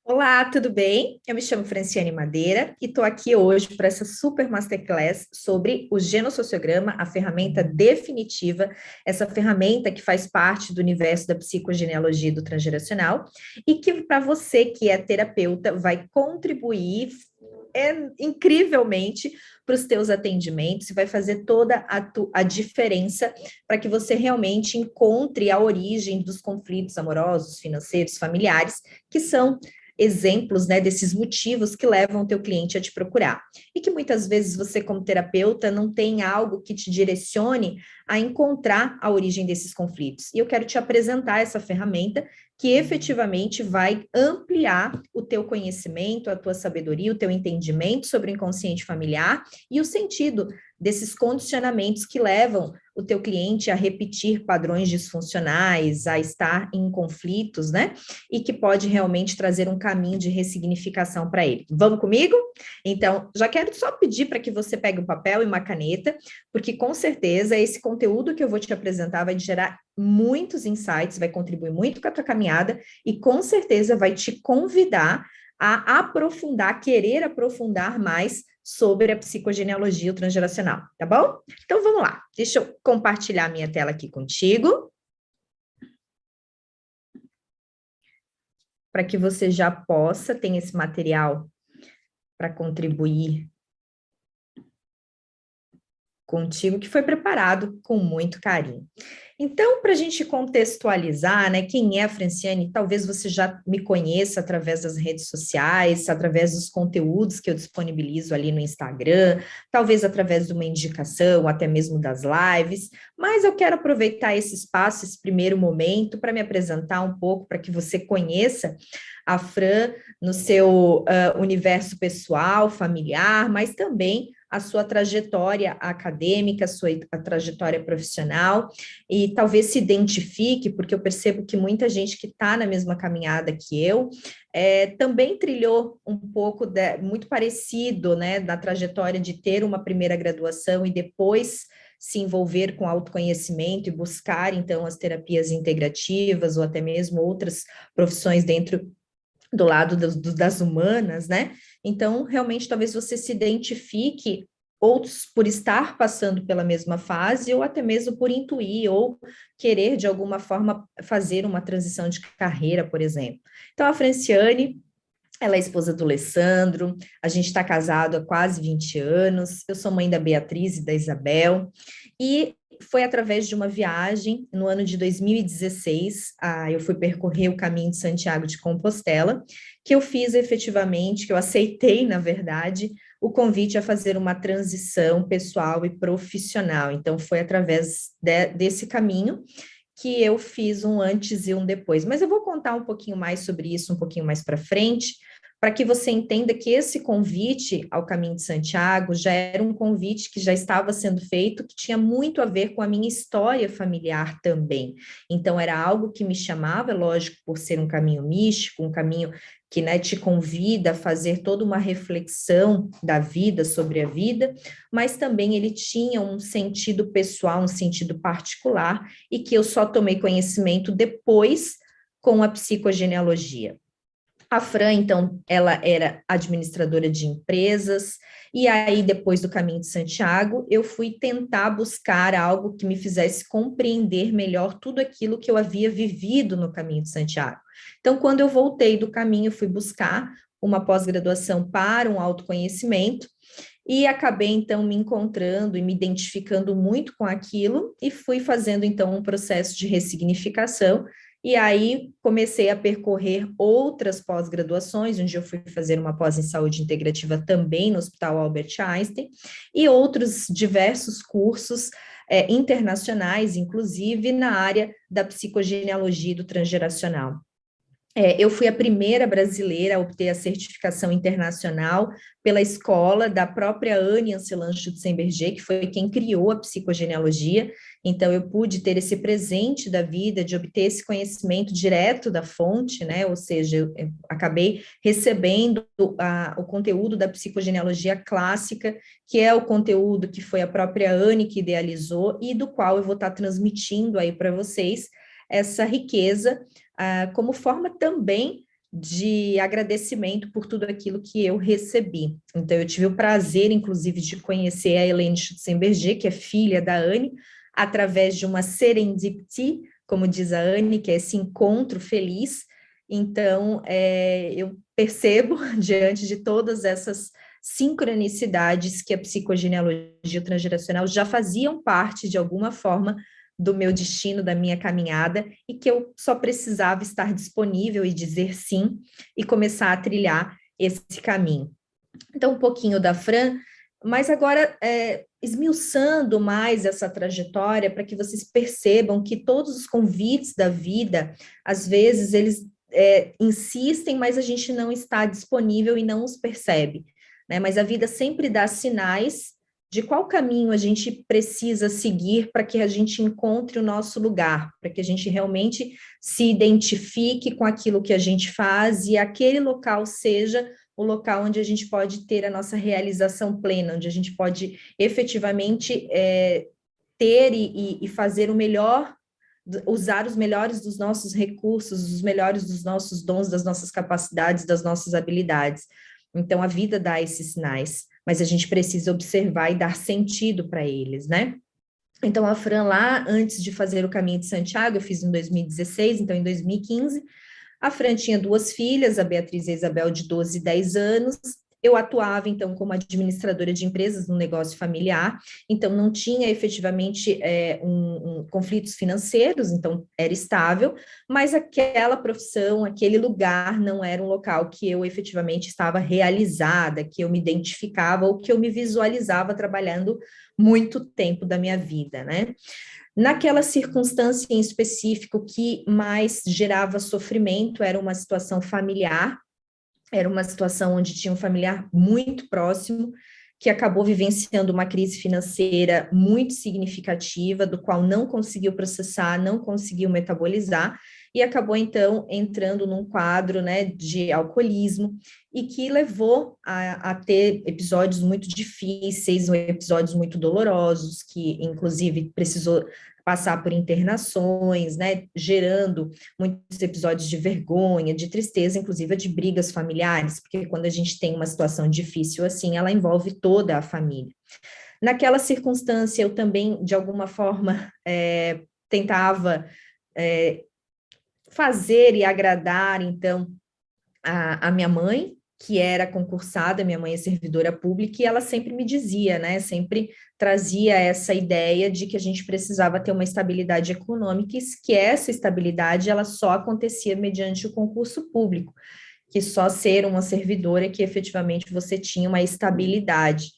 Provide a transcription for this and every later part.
Olá, tudo bem? Eu me chamo Franciane Madeira e estou aqui hoje para essa super masterclass sobre o genossociograma, a ferramenta definitiva, essa ferramenta que faz parte do universo da psicogenealogia do transgeracional e que para você que é terapeuta vai contribuir incrivelmente para os teus atendimentos e vai fazer toda a diferença para que você realmente encontre a origem dos conflitos amorosos, financeiros, familiares, que são exemplos, né, desses motivos que levam o teu cliente a te procurar. E que muitas vezes você, como terapeuta, não tem algo que te direcione a encontrar a origem desses conflitos. E eu quero te apresentar essa ferramenta que efetivamente vai ampliar o teu conhecimento, a tua sabedoria, o teu entendimento sobre o inconsciente familiar e o sentido desses condicionamentos que levam o teu cliente a repetir padrões disfuncionais, a estar em conflitos, né? E que pode realmente trazer um caminho de ressignificação para ele. Vamos comigo? Então, já quero só pedir para que você pegue um papel e uma caneta, porque com certeza esse conteúdo que eu vou te apresentar vai gerar muitos insights, vai contribuir muito com a tua caminhada e com certeza vai te convidar a aprofundar, querer aprofundar mais sobre a psicogenealogia transgeracional, tá bom? Então vamos lá, deixa eu compartilhar minha tela aqui contigo, para que você já possa ter esse material para contribuir contigo, que foi preparado com muito carinho. Então, para a gente contextualizar, né, quem é a Franciane, talvez você já me conheça através das redes sociais, através dos conteúdos que eu disponibilizo ali no Instagram, talvez através de uma indicação, até mesmo das lives, mas eu quero aproveitar esse espaço, esse primeiro momento, para me apresentar um pouco, para que você conheça a Fran no seu universo pessoal, familiar, mas também a sua trajetória acadêmica, a trajetória profissional, e talvez se identifique, porque eu percebo que muita gente que está na mesma caminhada que eu, também trilhou um pouco, muito parecido, né, da trajetória de ter uma primeira graduação e depois se envolver com autoconhecimento e buscar, então, as terapias integrativas ou até mesmo outras profissões dentro do lado das humanas, né? Então, realmente, talvez você se identifique outros por estar passando pela mesma fase, ou até mesmo por intuir, ou querer, de alguma forma, fazer uma transição de carreira, por exemplo. Então, a Franciane, ela é esposa do Alessandro, a gente está casado há quase 20 anos, eu sou mãe da Beatriz e da Isabel, e foi através de uma viagem no ano de 2016, eu fui percorrer o caminho de Santiago de Compostela, que eu fiz efetivamente, que eu aceitei, na verdade, o convite a fazer uma transição pessoal e profissional. Então, foi através desse caminho que eu fiz um antes e um depois. Mas eu vou contar um pouquinho mais sobre isso um pouquinho mais para frente, para que você entenda que esse convite ao Caminho de Santiago já era um convite que já estava sendo feito, que tinha muito a ver com a minha história familiar também. Então, era algo que me chamava, lógico, por ser um caminho místico, um caminho que, né, te convida a fazer toda uma reflexão da vida, sobre a vida, mas também ele tinha um sentido pessoal, um sentido particular, e que eu só tomei conhecimento depois com a psicogenealogia. A Fran, então, ela era administradora de empresas, e aí, depois do Caminho de Santiago, eu fui tentar buscar algo que me fizesse compreender melhor tudo aquilo que eu havia vivido no Caminho de Santiago. Então, quando eu voltei do caminho, fui buscar uma pós-graduação para um autoconhecimento, e acabei, então, me encontrando e me identificando muito com aquilo, e fui fazendo, então, um processo de ressignificação, e aí comecei a percorrer outras pós-graduações, onde eu fui fazer uma pós em saúde integrativa também no Hospital Albert Einstein, e outros diversos cursos internacionais, inclusive na área da psicogenealogia do transgeracional. Eu fui a primeira brasileira a obter a certificação internacional pela escola da própria Anne Ancelan Schutzenberger, que foi quem criou a psicogenealogia. Então, eu pude ter esse presente da vida, de obter esse conhecimento direto da fonte, né? Ou seja, eu acabei recebendo o conteúdo da psicogenealogia clássica, que é o conteúdo que foi a própria Anne que idealizou e do qual eu vou estar transmitindo aí para vocês essa riqueza como forma também de agradecimento por tudo aquilo que eu recebi. Então, eu tive o prazer, inclusive, de conhecer a Elaine Schutzenberger, que é filha da Anne, através de uma serendipity, como diz a Anne, que é esse encontro feliz. Então, eu percebo, diante de todas essas sincronicidades, que a psicogenealogia transgeracional já faziam parte, de alguma forma, do meu destino, da minha caminhada, e que eu só precisava estar disponível e dizer sim, e começar a trilhar esse caminho. Então, um pouquinho da Fran, mas agora esmiuçando mais essa trajetória, para que vocês percebam que todos os convites da vida, às vezes, eles insistem, mas a gente não está disponível e não os percebe, né? Mas a vida sempre dá sinais de qual caminho a gente precisa seguir para que a gente encontre o nosso lugar, para que a gente realmente se identifique com aquilo que a gente faz e aquele local seja o local onde a gente pode ter a nossa realização plena, onde a gente pode efetivamente ter e fazer o melhor, usar os melhores dos nossos recursos, os melhores dos nossos dons, das nossas capacidades, das nossas habilidades. Então, a vida dá esses sinais, mas a gente precisa observar e dar sentido para eles, né? Então, a Fran lá, antes de fazer o Caminho de Santiago, eu fiz em 2016, então em 2015, a Fran tinha 2 filhas, a Beatriz e a Isabel, de 12 e 10 anos. Eu atuava, então, como administradora de empresas no negócio familiar, então não tinha efetivamente conflitos financeiros, então era estável, mas aquela profissão, aquele lugar não era um local que eu efetivamente estava realizada, que eu me identificava ou que eu me visualizava trabalhando muito tempo da minha vida, né? Naquela circunstância em específico, o que mais gerava sofrimento era uma situação familiar, era uma situação onde tinha um familiar muito próximo, que acabou vivenciando uma crise financeira muito significativa, do qual não conseguiu processar, não conseguiu metabolizar, e acabou, então, entrando num quadro, né, de alcoolismo, e que levou a ter episódios muito difíceis, episódios muito dolorosos, que, inclusive, precisou passar por internações, né, gerando muitos episódios de vergonha, de tristeza, inclusive de brigas familiares, porque quando a gente tem uma situação difícil assim, ela envolve toda a família. Naquela circunstância, eu também, de alguma forma, tentava fazer e agradar, então, a minha mãe, que era concursada, minha mãe é servidora pública, e ela sempre me dizia, né, sempre trazia essa ideia de que a gente precisava ter uma estabilidade econômica, e que essa estabilidade, ela só acontecia mediante o concurso público, que só ser uma servidora que efetivamente você tinha uma estabilidade.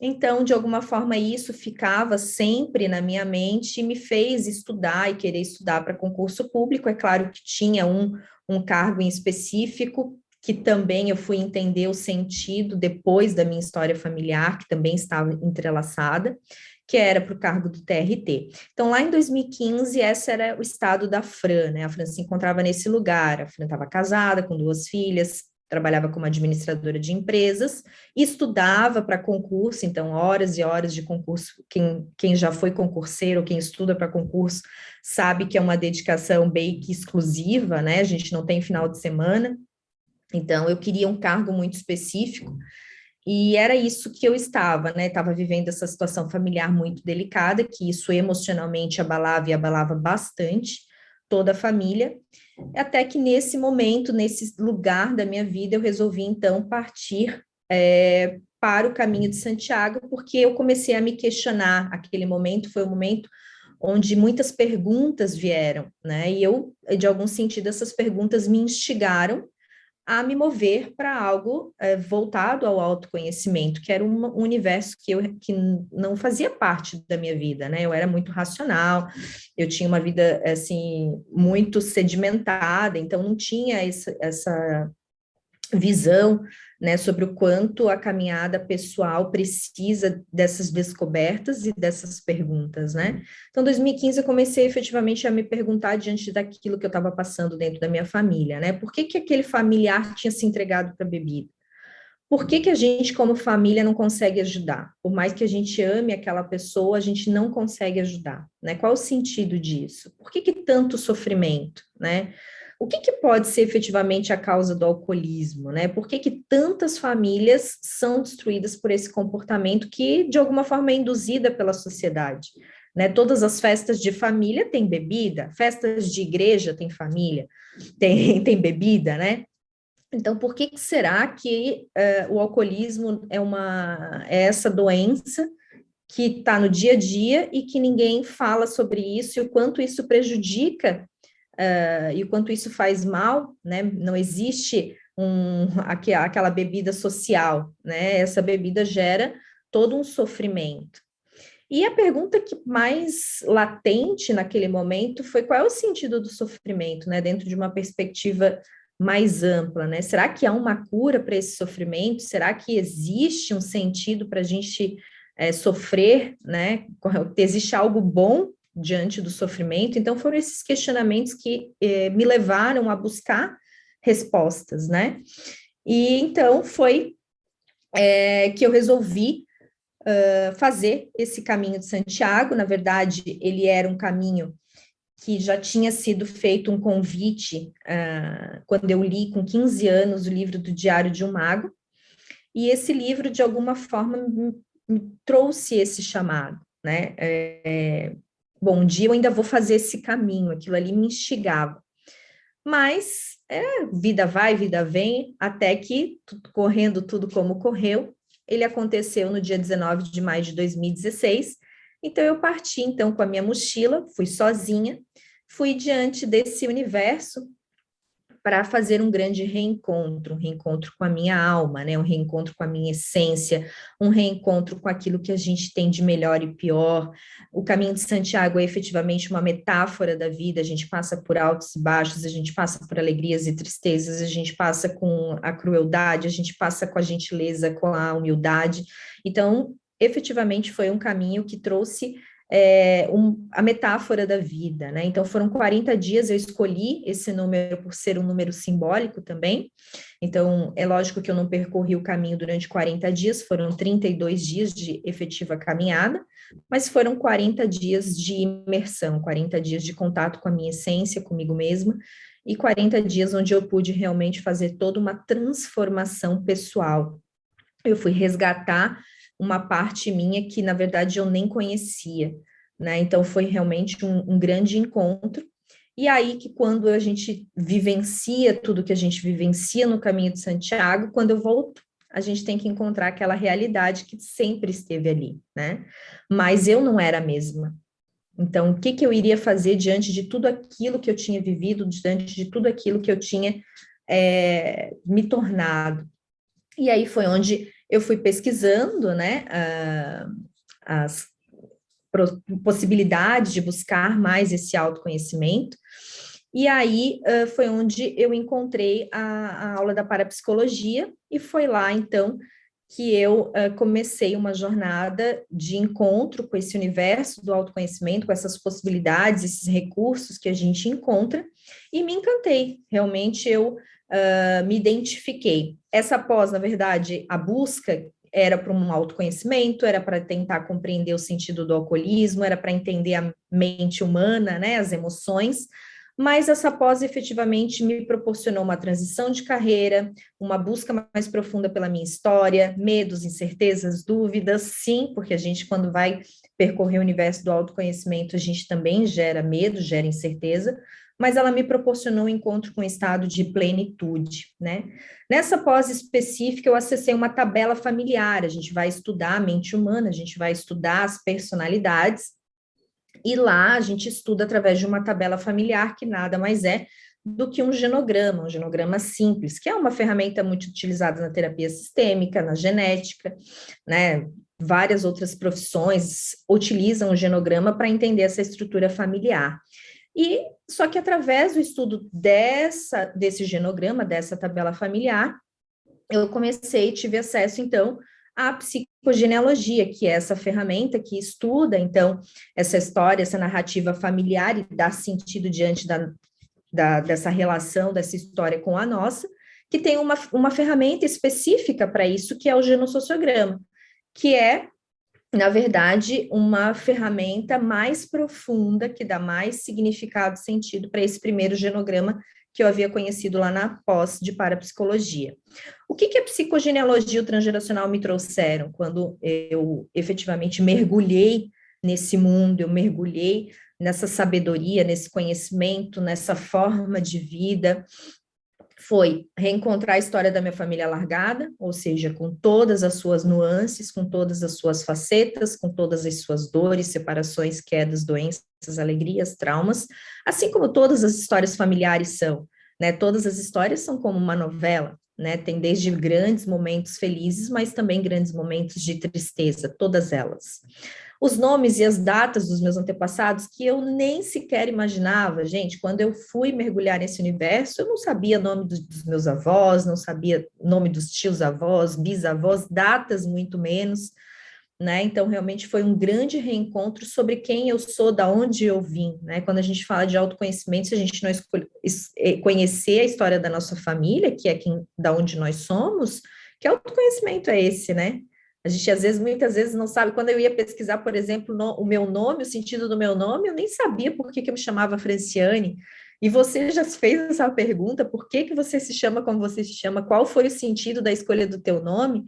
Então, de alguma forma, isso ficava sempre na minha mente e me fez estudar e querer estudar para concurso público. É claro que tinha um cargo em específico, que também eu fui entender o sentido depois da minha história familiar, que também estava entrelaçada, que era para o cargo do TRT. Então, lá em 2015, esse era o estado da Fran, né? A Fran se encontrava nesse lugar, a Fran estava casada, com 2 filhas, trabalhava como administradora de empresas, estudava para concurso, então horas e horas de concurso, quem já foi concurseiro, quem estuda para concurso, sabe que é uma dedicação bem que exclusiva, né? A gente não tem final de semana, então eu queria um cargo muito específico, e era isso que eu estava, né? Estava vivendo essa situação familiar muito delicada, que isso emocionalmente abalava e abalava bastante toda a família, até que nesse momento, nesse lugar da minha vida, eu resolvi então partir para o caminho de Santiago, porque eu comecei a me questionar. Aquele momento foi um momento onde muitas perguntas vieram, né? E eu, de algum sentido, essas perguntas me instigaram a me mover para algo voltado ao autoconhecimento, que era um universo que não fazia parte da minha vida, né? Eu era muito racional, eu tinha uma vida, assim, muito sedimentada, então não tinha essa visão, né, sobre o quanto a caminhada pessoal precisa dessas descobertas e dessas perguntas, né? Então, em 2015, eu comecei efetivamente a me perguntar diante daquilo que eu estava passando dentro da minha família, né? Por que que aquele familiar tinha se entregado para a bebida? Por que que a gente, como família, não consegue ajudar? Por mais que a gente ame aquela pessoa, a gente não consegue ajudar, né? Qual o sentido disso? Por que que tanto sofrimento, né? o que pode ser efetivamente a causa do alcoolismo, né? Por que tantas famílias são destruídas por esse comportamento que, de alguma forma, é induzida pela sociedade, né? Todas as festas de família têm bebida, festas de igreja têm família, tem bebida, né? Então, por que será que o alcoolismo é essa doença que está no dia a dia e que ninguém fala sobre isso e o quanto isso prejudica e o quanto isso faz mal, né? Não existe aquela bebida social, né? Essa bebida gera todo um sofrimento. E a pergunta que mais latente naquele momento foi qual é o sentido do sofrimento, né? Dentro de uma perspectiva mais ampla, né? Será que há uma cura para esse sofrimento? Será que existe um sentido para a gente sofrer, né? Existe algo bom diante do sofrimento? Então, foram esses questionamentos que me levaram a buscar respostas, né? E então foi que eu resolvi fazer esse caminho de Santiago. Na verdade, ele era um caminho que já tinha sido feito um convite quando eu li com 15 anos o livro do Diário de um Mago, e esse livro, de alguma forma, me trouxe esse chamado, né? Bom, um dia eu ainda vou fazer esse caminho, aquilo ali me instigava. Mas vida vai, vida vem, até que, correndo tudo como correu, ele aconteceu no dia 19 de maio de 2016. Então, eu parti, então, com a minha mochila, fui sozinha, fui diante desse universo para fazer um grande reencontro, um reencontro com a minha alma, né? Um reencontro com a minha essência, um reencontro com aquilo que a gente tem de melhor e pior. O caminho de Santiago é efetivamente uma metáfora da vida, a gente passa por altos e baixos, a gente passa por alegrias e tristezas, a gente passa com a crueldade, a gente passa com a gentileza, com a humildade. Então, efetivamente foi um caminho que trouxe a metáfora da vida, né? Então, foram 40 dias, eu escolhi esse número por ser um número simbólico também. Então, é lógico que eu não percorri o caminho durante 40 dias, foram 32 dias de efetiva caminhada, mas foram 40 dias de imersão, 40 dias de contato com a minha essência, comigo mesma, e 40 dias onde eu pude realmente fazer toda uma transformação pessoal. Eu fui resgatar uma parte minha que, na verdade, eu nem conhecia, né? Então, foi realmente um grande encontro. E aí que quando a gente vivencia tudo que a gente vivencia no caminho de Santiago, quando eu volto, a gente tem que encontrar aquela realidade que sempre esteve ali, né? Mas eu não era a mesma. Então, o que eu iria fazer diante de tudo aquilo que eu tinha vivido, diante de tudo aquilo que eu tinha me tornado? E aí foi onde eu fui pesquisando, né, as possibilidades de buscar mais esse autoconhecimento, e aí foi onde eu encontrei a aula da parapsicologia, e foi lá, então, que eu comecei uma jornada de encontro com esse universo do autoconhecimento, com essas possibilidades, esses recursos que a gente encontra, e me encantei. Realmente eu me identifiquei. Essa pós, na verdade, a busca era para um autoconhecimento, era para tentar compreender o sentido do alcoolismo, era para entender a mente humana, né, as emoções, mas essa pós efetivamente me proporcionou uma transição de carreira, uma busca mais profunda pela minha história, medos, incertezas, dúvidas, sim, porque a gente, quando vai percorrer o universo do autoconhecimento, a gente também gera medo, gera incerteza, mas ela me proporcionou um encontro com um estado de plenitude, né? Nessa pós específica, eu acessei uma tabela familiar, a gente vai estudar a mente humana, a gente vai estudar as personalidades, e lá a gente estuda através de uma tabela familiar, que nada mais é do que um genograma simples, que é uma ferramenta muito utilizada na terapia sistêmica, na genética, né? Várias outras profissões utilizam o genograma para entender essa estrutura familiar. E só que através do estudo desse genograma, dessa tabela familiar, eu tive acesso, então, à psicogenealogia, que é essa ferramenta que estuda, então, essa história, essa narrativa familiar e dá sentido diante dessa relação, dessa história com a nossa, que tem uma ferramenta específica para isso, que é o genossociograma, que é, na verdade, uma ferramenta mais profunda, que dá mais significado e sentido para esse primeiro genograma, que eu havia conhecido lá na pós de parapsicologia. O que a psicogenealogia e o transgeracional me trouxeram quando eu efetivamente mergulhei nesse mundo, eu mergulhei nessa sabedoria, nesse conhecimento, nessa forma de vida? Foi reencontrar a história da minha família largada, ou seja, com todas as suas nuances, com todas as suas facetas, com todas as suas dores, separações, quedas, doenças, alegrias, traumas, assim como todas as histórias familiares são, né? Todas as histórias são como uma novela, né? Tem desde grandes momentos felizes, mas também grandes momentos de tristeza, todas elas. Os nomes e as datas dos meus antepassados que eu nem sequer imaginava, gente, quando eu fui mergulhar nesse universo, eu não sabia nome dos meus avós, não sabia nome dos tios-avós, bisavós, datas muito menos, né? Então, realmente foi um grande reencontro sobre quem eu sou, da onde eu vim, né? Quando a gente fala de autoconhecimento, se a gente não conhecer a história da nossa família, que é da onde nós somos, que autoconhecimento é esse, né? A gente, às vezes, muitas vezes não sabe. Quando eu ia pesquisar, por exemplo, o meu nome, o sentido do meu nome, eu nem sabia por que eu me chamava Franciane. E você já fez essa pergunta, por que você se chama como você se chama? Qual foi o sentido da escolha do teu nome?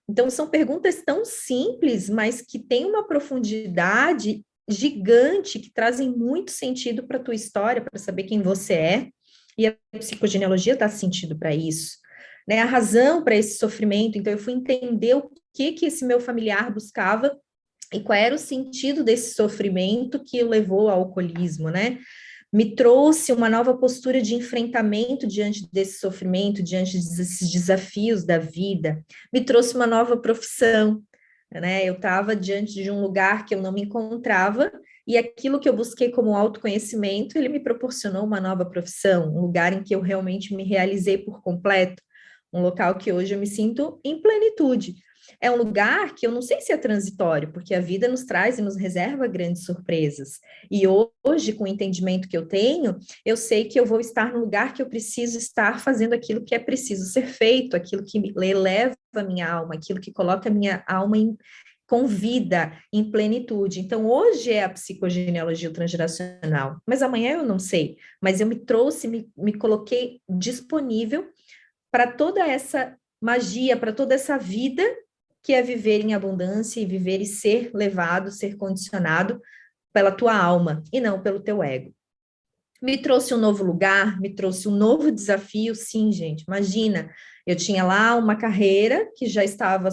Então, são perguntas tão simples, mas que têm uma profundidade gigante, que trazem muito sentido para a tua história, para saber quem você é. E a psicogenealogia dá sentido para isso, né? A razão para esse sofrimento. Então, eu fui entender o que esse meu familiar buscava e qual era o sentido desse sofrimento que o levou ao alcoolismo, né? Me trouxe uma nova postura de enfrentamento diante desse sofrimento, diante desses desafios da vida. Me trouxe uma nova profissão, né? Eu estava diante de um lugar que eu não me encontrava, e aquilo que eu busquei como autoconhecimento, ele me proporcionou uma nova profissão, um lugar em que eu realmente me realizei por completo, um local que hoje eu me sinto em plenitude. É um lugar que eu não sei se é transitório, porque a vida nos traz e nos reserva grandes surpresas. E hoje, com o entendimento que eu tenho, eu sei que eu vou estar no lugar que eu preciso estar fazendo aquilo que é preciso ser feito, aquilo que eleva a minha alma, aquilo que coloca a minha alma com vida, em plenitude. Então, hoje é a psicogenealogia transgeracional, mas amanhã eu não sei. Mas eu me trouxe, me coloquei disponível para toda essa magia, para toda essa vida que é viver em abundância e viver e ser levado, ser condicionado pela tua alma e não pelo teu ego. Me trouxe um novo lugar, me trouxe um novo desafio, sim, gente. Imagina, eu tinha lá uma carreira que já estava,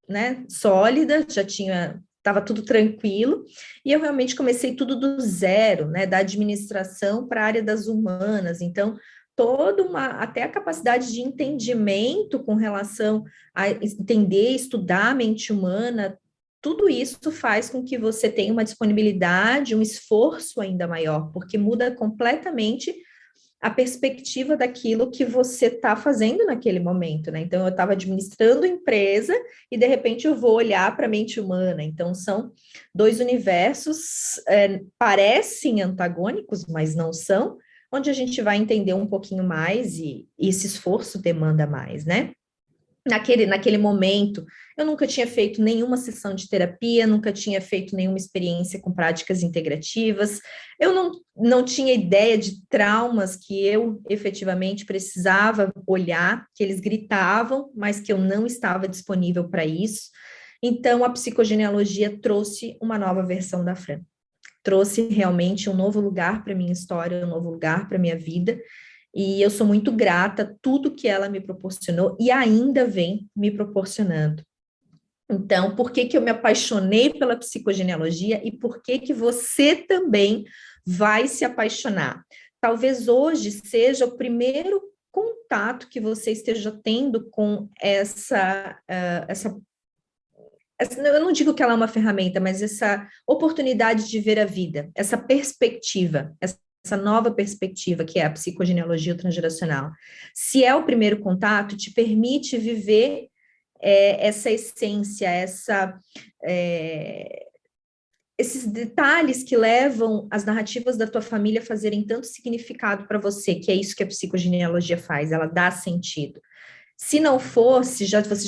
né, sólida, estava tudo tranquilo, e eu realmente comecei tudo do zero, né, da administração para a área das humanas. Então, até a capacidade de entendimento com relação a entender, estudar a mente humana, tudo isso faz com que você tenha uma disponibilidade, um esforço ainda maior, porque muda completamente a perspectiva daquilo que você está fazendo naquele momento, né? Então, eu estava administrando empresa e, de repente, eu vou olhar para a mente humana. Então, são dois universos, parecem antagônicos, mas não são, onde a gente vai entender um pouquinho mais e esse esforço demanda mais, né? Naquele momento, eu nunca tinha feito nenhuma sessão de terapia, nunca tinha feito nenhuma experiência com práticas integrativas, eu não tinha ideia de traumas que eu efetivamente precisava olhar, que eles gritavam, mas que eu não estava disponível para isso. Então, a psicogenealogia trouxe uma nova versão da Fran. Trouxe realmente um novo lugar para minha história, um novo lugar para minha vida, e eu sou muito grata a tudo que ela me proporcionou e ainda vem me proporcionando. Então, por que eu me apaixonei pela psicogenealogia e por que você também vai se apaixonar? Talvez hoje seja o primeiro contato que você esteja tendo com eu não digo que ela é uma ferramenta, mas essa oportunidade de ver a vida, essa perspectiva, essa nova perspectiva que é a psicogenealogia transgeracional. Se é o primeiro contato, te permite viver essa essência, esses detalhes que levam as narrativas da tua família a fazerem tanto significado para você, que é isso que a psicogenealogia faz, ela dá sentido. Se não fosse, você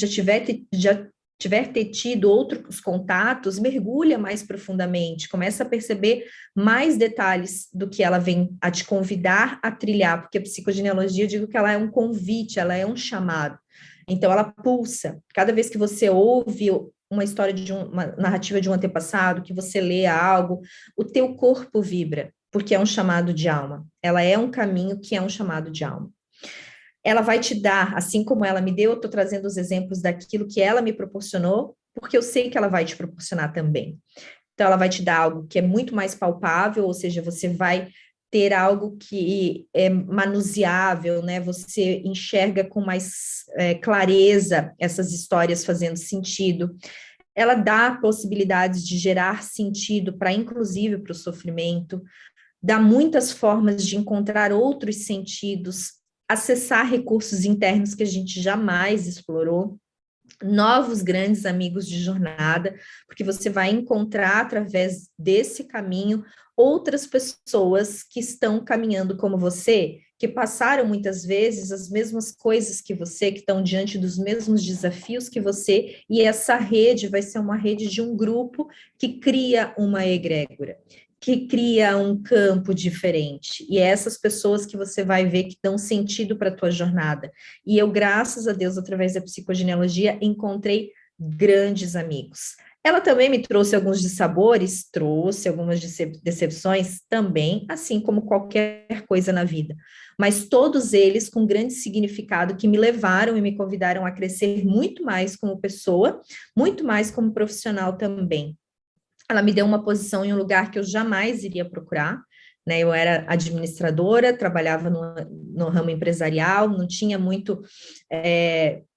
já tiver ter tido outros contatos, mergulha mais profundamente, começa a perceber mais detalhes do que ela vem a te convidar a trilhar, porque a psicogenealogia, eu digo que ela é um convite, ela é um chamado. Então, ela pulsa. Cada vez que você ouve uma história uma narrativa de um antepassado, que você lê algo, o teu corpo vibra, porque é um chamado de alma. Ela é um caminho que é um chamado de alma. Ela vai te dar, assim como ela me deu, eu estou trazendo os exemplos daquilo que ela me proporcionou, porque eu sei que ela vai te proporcionar também. Então, ela vai te dar algo que é muito mais palpável, ou seja, você vai ter algo que é manuseável, né? Você enxerga com mais clareza essas histórias fazendo sentido. Ela dá possibilidades de gerar sentido para, inclusive, para o sofrimento, dá muitas formas de encontrar outros sentidos, acessar recursos internos que a gente jamais explorou, novos grandes amigos de jornada, porque você vai encontrar através desse caminho outras pessoas que estão caminhando como você, que passaram muitas vezes as mesmas coisas que você, que estão diante dos mesmos desafios que você, e essa rede vai ser uma rede de um grupo que cria uma egrégora, que cria um campo diferente. E é essas pessoas que você vai ver que dão sentido para a tua jornada. E eu, graças a Deus, através da psicogenealogia, encontrei grandes amigos. Ela também me trouxe alguns dissabores, trouxe algumas decepções também, assim como qualquer coisa na vida. Mas todos eles com grande significado que me levaram e me convidaram a crescer muito mais como pessoa, muito mais como profissional também. Ela me deu uma posição em um lugar que eu jamais iria procurar, né? Eu era administradora, trabalhava no ramo empresarial, não tinha muito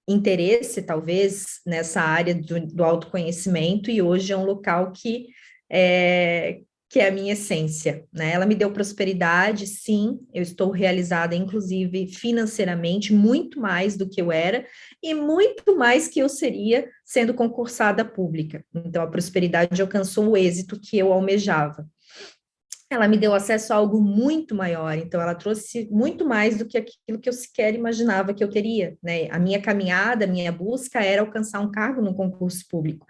interesse, talvez, nessa área do autoconhecimento, e hoje é um local que é a minha essência, né? Ela me deu prosperidade, sim, eu estou realizada, inclusive financeiramente, muito mais do que eu era, e muito mais que eu seria sendo concursada pública. Então, a prosperidade alcançou o êxito que eu almejava. Ela me deu acesso a algo muito maior, então ela trouxe muito mais do que aquilo que eu sequer imaginava que eu teria, né? A minha caminhada, a minha busca era alcançar um cargo no concurso público,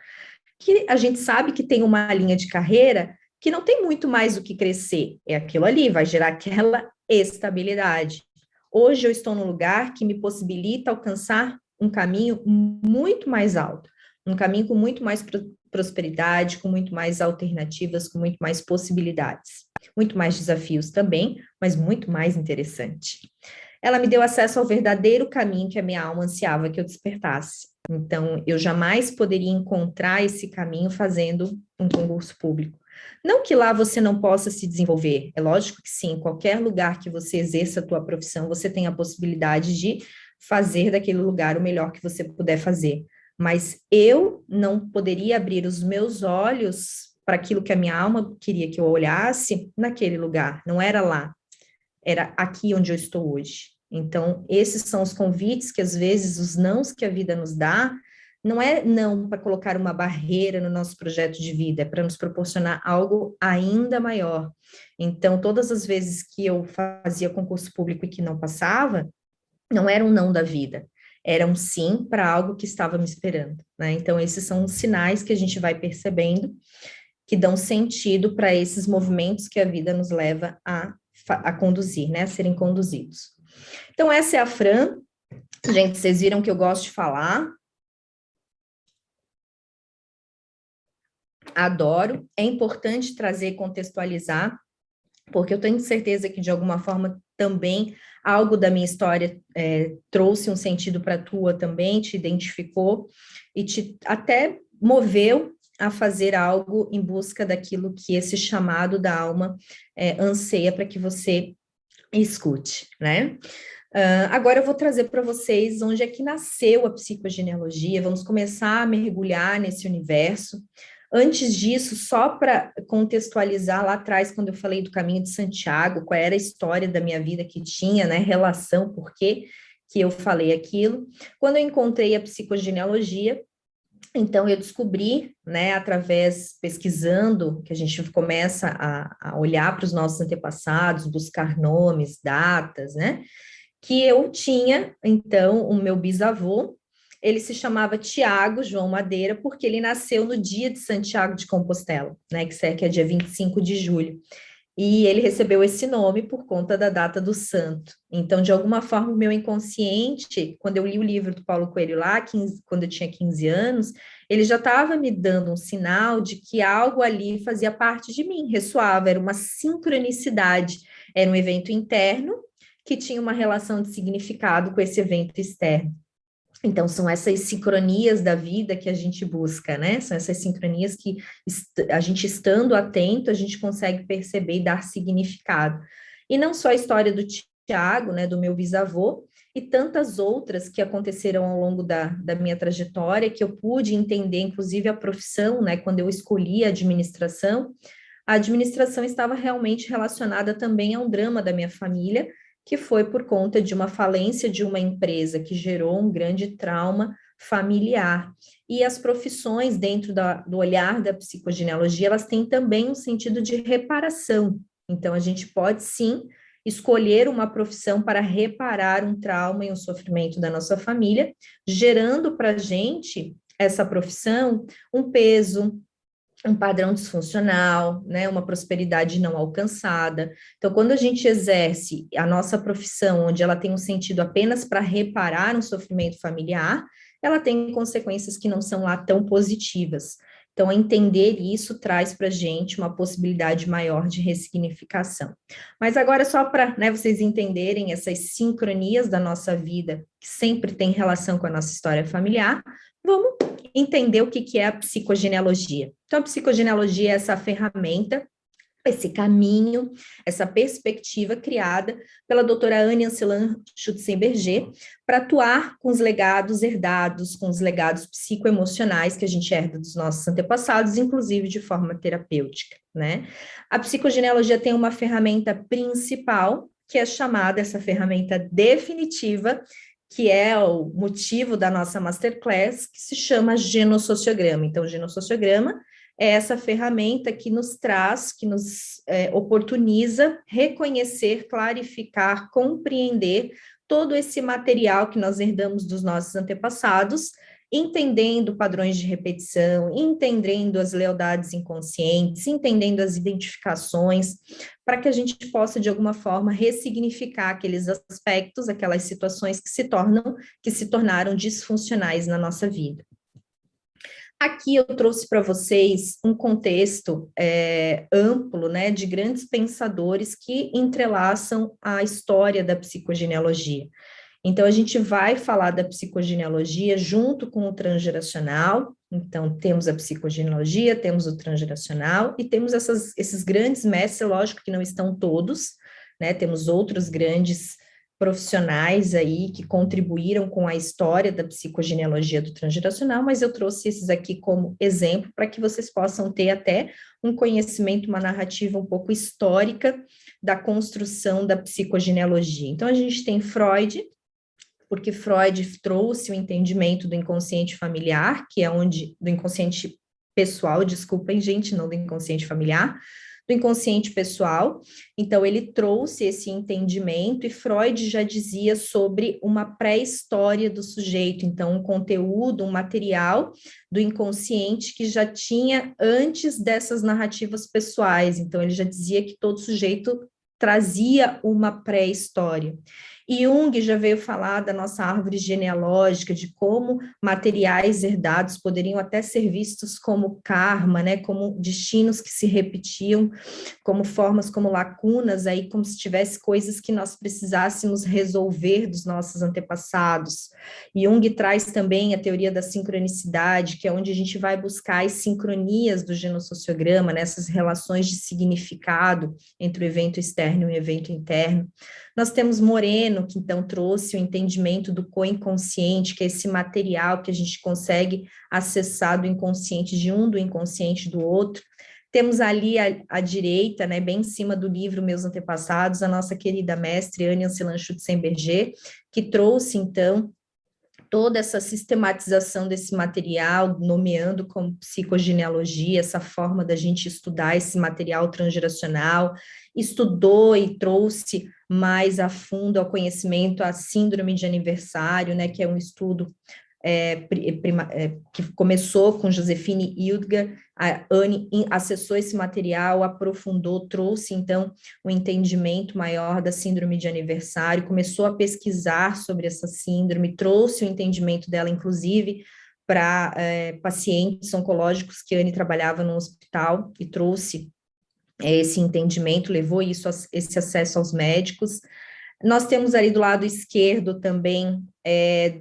que a gente sabe que tem uma linha de carreira que não tem muito mais o que crescer, é aquilo ali, vai gerar aquela estabilidade. Hoje eu estou num lugar que me possibilita alcançar um caminho muito mais alto, um caminho com muito mais prosperidade, com muito mais alternativas, com muito mais possibilidades, muito mais desafios também, mas muito mais interessante. Ela me deu acesso ao verdadeiro caminho que a minha alma ansiava que eu despertasse. Então, eu jamais poderia encontrar esse caminho fazendo um concurso público. Não que lá você não possa se desenvolver, é lógico que sim, em qualquer lugar que você exerça a tua profissão, você tem a possibilidade de fazer daquele lugar o melhor que você puder fazer. Mas eu não poderia abrir os meus olhos para aquilo que a minha alma queria que eu olhasse naquele lugar, não era lá, era aqui onde eu estou hoje. Então, esses são os convites que, às vezes, os nãos que a vida nos dá, não é não para colocar uma barreira no nosso projeto de vida, é para nos proporcionar algo ainda maior. Então, todas as vezes que eu fazia concurso público e que não passava, não era um não da vida, era um sim para algo que estava me esperando, né? Então, esses são os sinais que a gente vai percebendo que dão sentido para esses movimentos que a vida nos leva a conduzir, né? A serem conduzidos. Então, essa é a Fran. Gente, vocês viram que eu gosto de falar. Adoro. É importante trazer e contextualizar, porque eu tenho certeza que, de alguma forma, também algo da minha história trouxe um sentido para a tua também, te identificou e te até moveu a fazer algo em busca daquilo que esse chamado da alma anseia para que você escute, né? Agora eu vou trazer para vocês onde é que nasceu a psicogenealogia, vamos começar a mergulhar nesse universo. Antes disso, só para contextualizar lá atrás, quando eu falei do Caminho de Santiago, qual era a história da minha vida que tinha, né, relação, por que eu falei aquilo. Quando eu encontrei a psicogenealogia, então eu descobri, né, através, pesquisando, que a gente começa a olhar para os nossos antepassados, buscar nomes, datas, né, que eu tinha, então, o meu bisavô, ele se chamava Tiago João Madeira, porque ele nasceu no dia de Santiago de Compostela, né, que é dia 25 de julho. E ele recebeu esse nome por conta da data do santo. Então, de alguma forma, o meu inconsciente, quando eu li o livro do Paulo Coelho lá, quando eu tinha 15 anos, ele já estava me dando um sinal de que algo ali fazia parte de mim, ressoava, era uma sincronicidade, era um evento interno que tinha uma relação de significado com esse evento externo. Então, são essas sincronias da vida que a gente busca, né? São essas sincronias que a gente estando atento, a gente consegue perceber e dar significado. E não só a história do Tiago, né, do meu bisavô, e tantas outras que aconteceram ao longo da minha trajetória, que eu pude entender, inclusive a profissão, né, quando eu escolhi a administração estava realmente relacionada também ao drama da minha família, que foi por conta de uma falência de uma empresa que gerou um grande trauma familiar. E as profissões dentro do olhar da psicogenealogia, elas têm também um sentido de reparação. Então, a gente pode sim escolher uma profissão para reparar um trauma e um sofrimento da nossa família, gerando para a gente essa profissão um peso, um padrão disfuncional, né, uma prosperidade não alcançada. Então, quando a gente exerce a nossa profissão, onde ela tem um sentido apenas para reparar um sofrimento familiar, ela tem consequências que não são lá tão positivas. Então, entender isso traz para a gente uma possibilidade maior de ressignificação. Mas agora, só para, né, vocês entenderem essas sincronias da nossa vida, que sempre tem relação com a nossa história familiar, vamos entender o que é a psicogenealogia. Então, a psicogenealogia é essa ferramenta, esse caminho, essa perspectiva criada pela doutora Anne Anselan Schutzenberger para atuar com os legados herdados, com os legados psicoemocionais que a gente herda dos nossos antepassados, inclusive de forma terapêutica, né? A psicogenealogia tem uma ferramenta principal, que é chamada, essa ferramenta definitiva, que é o motivo da nossa masterclass, que se chama genossociograma. Então, o genossociograma é essa ferramenta que nos traz, que nos oportuniza reconhecer, clarificar, compreender todo esse material que nós herdamos dos nossos antepassados, entendendo padrões de repetição, entendendo as lealdades inconscientes, entendendo as identificações, para que a gente possa, de alguma forma, ressignificar aqueles aspectos, aquelas situações que se tornaram disfuncionais na nossa vida. Aqui eu trouxe para vocês um contexto amplo, né, de grandes pensadores que entrelaçam a história da psicogenealogia. Então, a gente vai falar da psicogenealogia junto com o transgeracional. Então, temos a psicogenealogia, temos o transgeracional e temos esses grandes mestres, lógico que não estão todos, né? Temos outros grandes profissionais aí que contribuíram com a história da psicogenealogia do transgeracional, mas eu trouxe esses aqui como exemplo para que vocês possam ter até um conhecimento, uma narrativa um pouco histórica da construção da psicogenealogia. Então, a gente tem Freud, porque Freud trouxe o entendimento do inconsciente familiar, que é onde, do inconsciente pessoal, desculpem, gente, não do inconsciente familiar, do inconsciente pessoal. Então, ele trouxe esse entendimento, e Freud já dizia sobre uma pré-história do sujeito, então, um conteúdo, um material do inconsciente que já tinha antes dessas narrativas pessoais. Então, ele já dizia que todo sujeito trazia uma pré-história. E Jung já veio falar da nossa árvore genealógica, de como materiais herdados poderiam até ser vistos como karma, né, como destinos que se repetiam, como formas, como lacunas, aí como se tivesse coisas que nós precisássemos resolver dos nossos antepassados. Jung traz também a teoria da sincronicidade, que é onde a gente vai buscar as sincronias do genossociograma, nessas relações de significado entre o evento externo e o evento interno. Nós temos Moreno, que então trouxe o entendimento do co-inconsciente, que é esse material que a gente consegue acessar do inconsciente de um, do inconsciente do outro. Temos ali à direita, né, bem em cima do livro Meus Antepassados, a nossa querida mestre Anne Anselan Schutzenberger, que trouxe, então, toda essa sistematização desse material, nomeando como psicogenealogia, essa forma da gente estudar esse material transgeracional, estudou e trouxe mais a fundo ao conhecimento a síndrome de aniversário, né, que é um estudo que começou com Josefine Hildger. A Anne acessou esse material, aprofundou, trouxe, então, um entendimento maior da síndrome de aniversário, começou a pesquisar sobre essa síndrome, trouxe o entendimento dela, inclusive, para pacientes oncológicos que a Anne trabalhava no hospital, e trouxe esse entendimento, levou esse acesso aos médicos. Nós temos ali do lado esquerdo também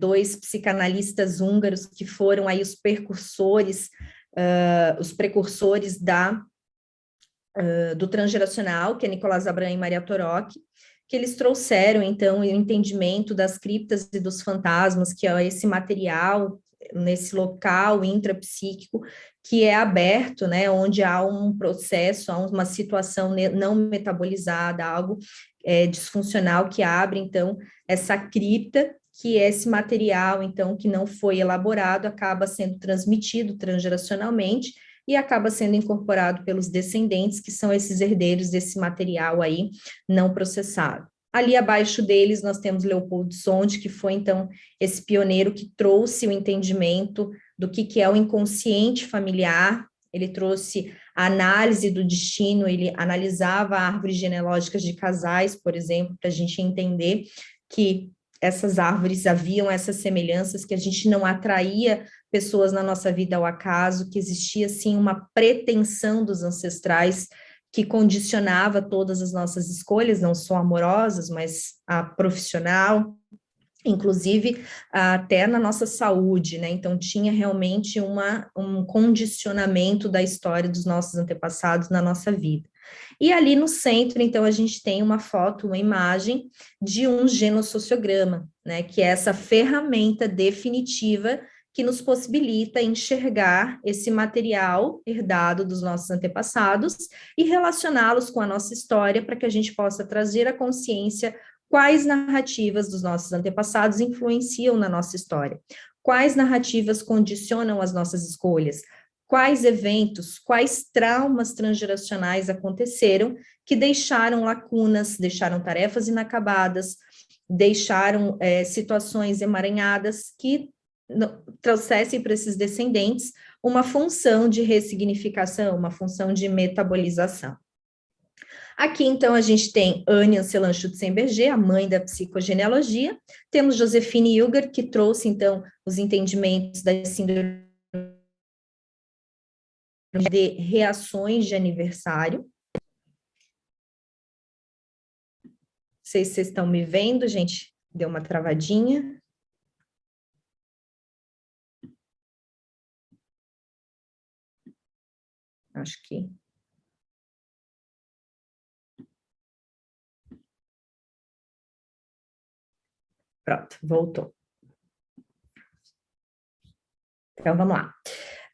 dois psicanalistas húngaros que foram aí os precursores do transgeracional, que é Nicolás Abraham e Maria Torok, que eles trouxeram, então, o entendimento das criptas e dos fantasmas, que é esse material nesse local intrapsíquico que é aberto, né, onde há um processo, há uma situação não metabolizada, algo disfuncional que abre, então, essa cripta, que é esse material, então, que não foi elaborado, acaba sendo transmitido transgeracionalmente e acaba sendo incorporado pelos descendentes, que são esses herdeiros desse material aí não processado. Ali abaixo deles nós temos Leopold Sonde, que foi, então, esse pioneiro que trouxe o entendimento do que é o inconsciente familiar. Ele trouxe a análise do destino, ele analisava árvores genealógicas de casais, por exemplo, para a gente entender que essas árvores haviam essas semelhanças, que a gente não atraía pessoas na nossa vida ao acaso, que existia, sim, uma pretensão dos ancestrais que condicionava todas as nossas escolhas, não só amorosas, mas a profissional, inclusive até na nossa saúde, né? Então, tinha realmente um condicionamento da história dos nossos antepassados na nossa vida. E ali no centro, então, a gente tem uma foto, uma imagem de um genossociograma, né? Que é essa ferramenta definitiva que nos possibilita enxergar esse material herdado dos nossos antepassados e relacioná-los com a nossa história para que a gente possa trazer à consciência quais narrativas dos nossos antepassados influenciam na nossa história, quais narrativas condicionam as nossas escolhas, quais eventos, quais traumas transgeracionais aconteceram que deixaram lacunas, deixaram tarefas inacabadas, deixaram situações emaranhadas que trouxessem para esses descendentes uma função de ressignificação, uma função de metabolização. Aqui, então, a gente tem Anne Ancelan Schutzenberger, a mãe da psicogenealogia, temos Josefine Hildger, que trouxe, então, os entendimentos da síndrome de reações de aniversário. Não sei se vocês estão me vendo, gente, deu uma travadinha. Acho que... Pronto, voltou. Então, vamos lá.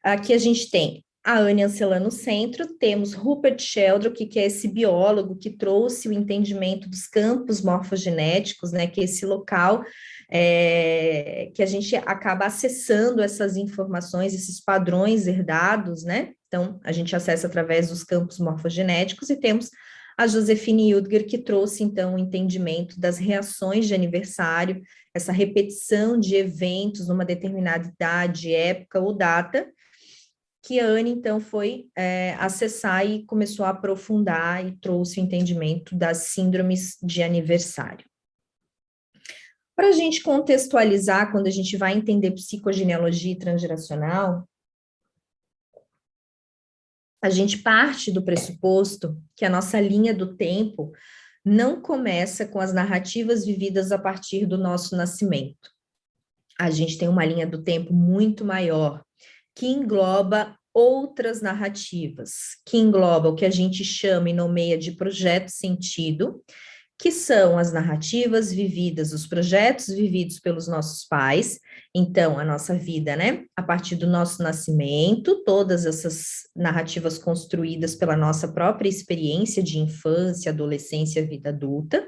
Aqui a gente tem a Anne Ancelan no centro, temos Rupert Sheldrake, que é esse biólogo que trouxe o entendimento dos campos morfogenéticos, né, que é esse local que a gente acaba acessando essas informações, esses padrões herdados, né, então a gente acessa através dos campos morfogenéticos, e temos a Josefine Hildger, que trouxe, então, o entendimento das reações de aniversário, essa repetição de eventos numa determinada idade, época ou data, que a Anne, então, foi acessar e começou a aprofundar e trouxe o entendimento das síndromes de aniversário. Para a gente contextualizar, quando a gente vai entender psicogenealogia transgeracional, a gente parte do pressuposto que a nossa linha do tempo não começa com as narrativas vividas a partir do nosso nascimento. A gente tem uma linha do tempo muito maior, que engloba outras narrativas, que engloba o que a gente chama e nomeia de projeto sentido, que são as narrativas vividas, os projetos vividos pelos nossos pais, então a nossa vida, né, a partir do nosso nascimento, todas essas narrativas construídas pela nossa própria experiência de infância, adolescência, vida adulta,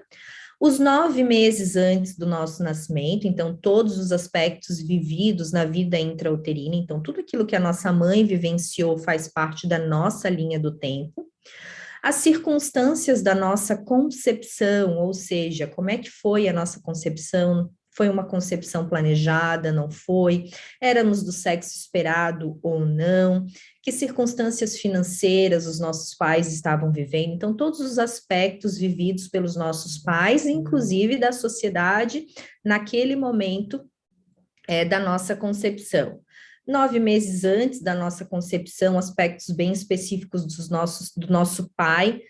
os 9 meses antes do nosso nascimento, então todos os aspectos vividos na vida intrauterina, então tudo aquilo que a nossa mãe vivenciou faz parte da nossa linha do tempo. As circunstâncias da nossa concepção, ou seja, como é que foi a nossa concepção, Foi uma concepção planejada, não foi? Éramos do sexo esperado ou não? Que circunstâncias financeiras os nossos pais estavam vivendo? Então, todos os aspectos vividos pelos nossos pais, inclusive da sociedade, naquele momento da nossa concepção. 9 meses antes da nossa concepção, aspectos bem específicos do nosso pai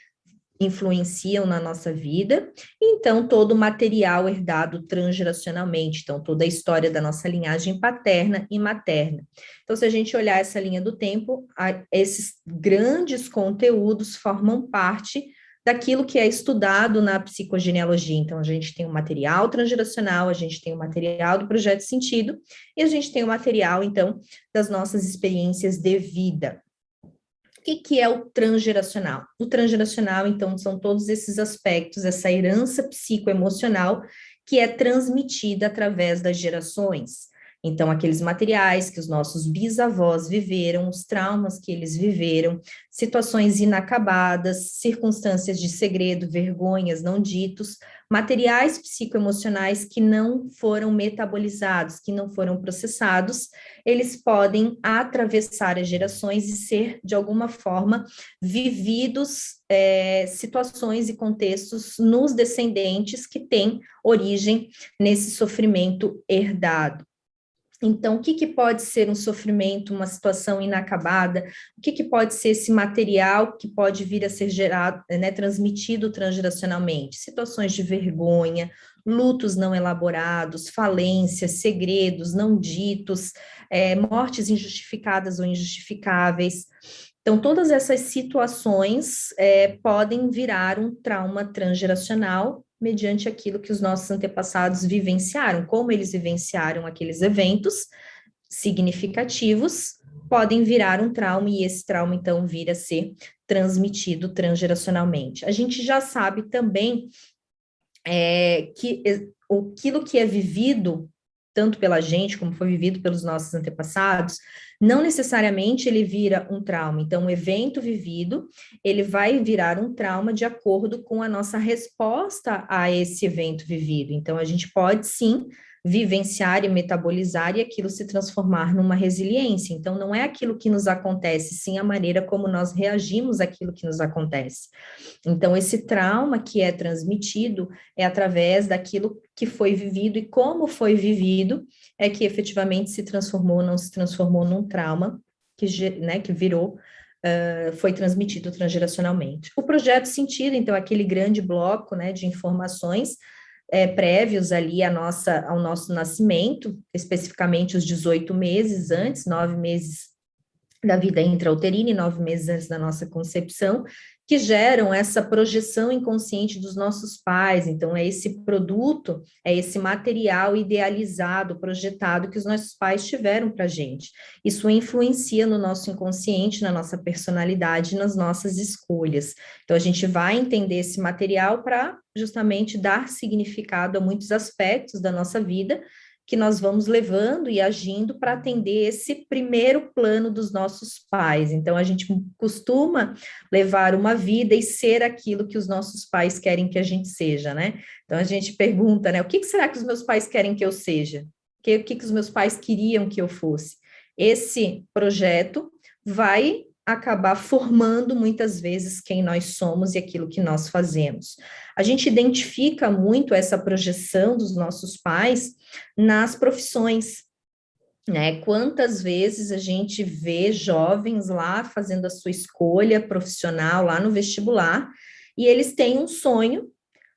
influenciam na nossa vida, então todo o material herdado transgeracionalmente, então toda a história da nossa linhagem paterna e materna. Então, se a gente olhar essa linha do tempo, esses grandes conteúdos formam parte daquilo que é estudado na psicogenealogia. Então, a gente tem o material transgeracional, a gente tem o material do projeto sentido, e a gente tem o material, então, das nossas experiências de vida. O que é o transgeracional? O transgeracional, então, são todos esses aspectos, essa herança psicoemocional que é transmitida através das gerações. Então, aqueles materiais que os nossos bisavós viveram, os traumas que eles viveram, situações inacabadas, circunstâncias de segredo, vergonhas não ditos, materiais psicoemocionais que não foram metabolizados, que não foram processados, eles podem atravessar as gerações e ser, de alguma forma, vividos situações e contextos nos descendentes que têm origem nesse sofrimento herdado. Então, o que pode ser um sofrimento, uma situação inacabada? O que pode ser esse material que pode vir a ser gerado, transmitido transgeracionalmente? Situações de vergonha, lutos não elaborados, falências, segredos não ditos, mortes injustificadas ou injustificáveis. Então, todas essas situações podem virar um trauma transgeracional mediante aquilo que os nossos antepassados vivenciaram, como eles vivenciaram aqueles eventos significativos, podem virar um trauma e esse trauma, então, vir a ser transmitido transgeracionalmente. A gente já sabe também que aquilo que é vivido tanto pela gente como foi vivido pelos nossos antepassados, não necessariamente ele vira um trauma. Então, o evento vivido, ele vai virar um trauma de acordo com a nossa resposta a esse evento vivido. Então, a gente pode, sim, vivenciar e metabolizar e aquilo se transformar numa resiliência. Então, não é aquilo que nos acontece, sim a maneira como nós reagimos àquilo que nos acontece. Então, esse trauma que é transmitido é através daquilo que foi vivido e como foi vivido é que efetivamente se transformou, não se transformou num trauma que virou, foi transmitido transgeracionalmente. O projeto sentido, então, aquele grande bloco, de informações prévios ali ao nosso nascimento, especificamente os 18 meses antes, 9 meses da vida intrauterina e 9 meses antes da nossa concepção, que geram essa projeção inconsciente dos nossos pais. Então, é esse produto, é esse material idealizado, projetado que os nossos pais tiveram para a gente. Isso influencia no nosso inconsciente, na nossa personalidade, nas nossas escolhas. Então, a gente vai entender esse material para justamente dar significado a muitos aspectos da nossa vida, que nós vamos levando e agindo para atender esse primeiro plano dos nossos pais. Então, a gente costuma levar uma vida e ser aquilo que os nossos pais querem que a gente seja, né? Então, a gente pergunta, o que será que os meus pais querem que eu seja? O que os meus pais queriam que eu fosse? Esse projeto vai acabar formando muitas vezes quem nós somos e aquilo que nós fazemos. A gente identifica muito essa projeção dos nossos pais nas profissões, Quantas vezes a gente vê jovens lá fazendo a sua escolha profissional lá no vestibular e eles têm um sonho,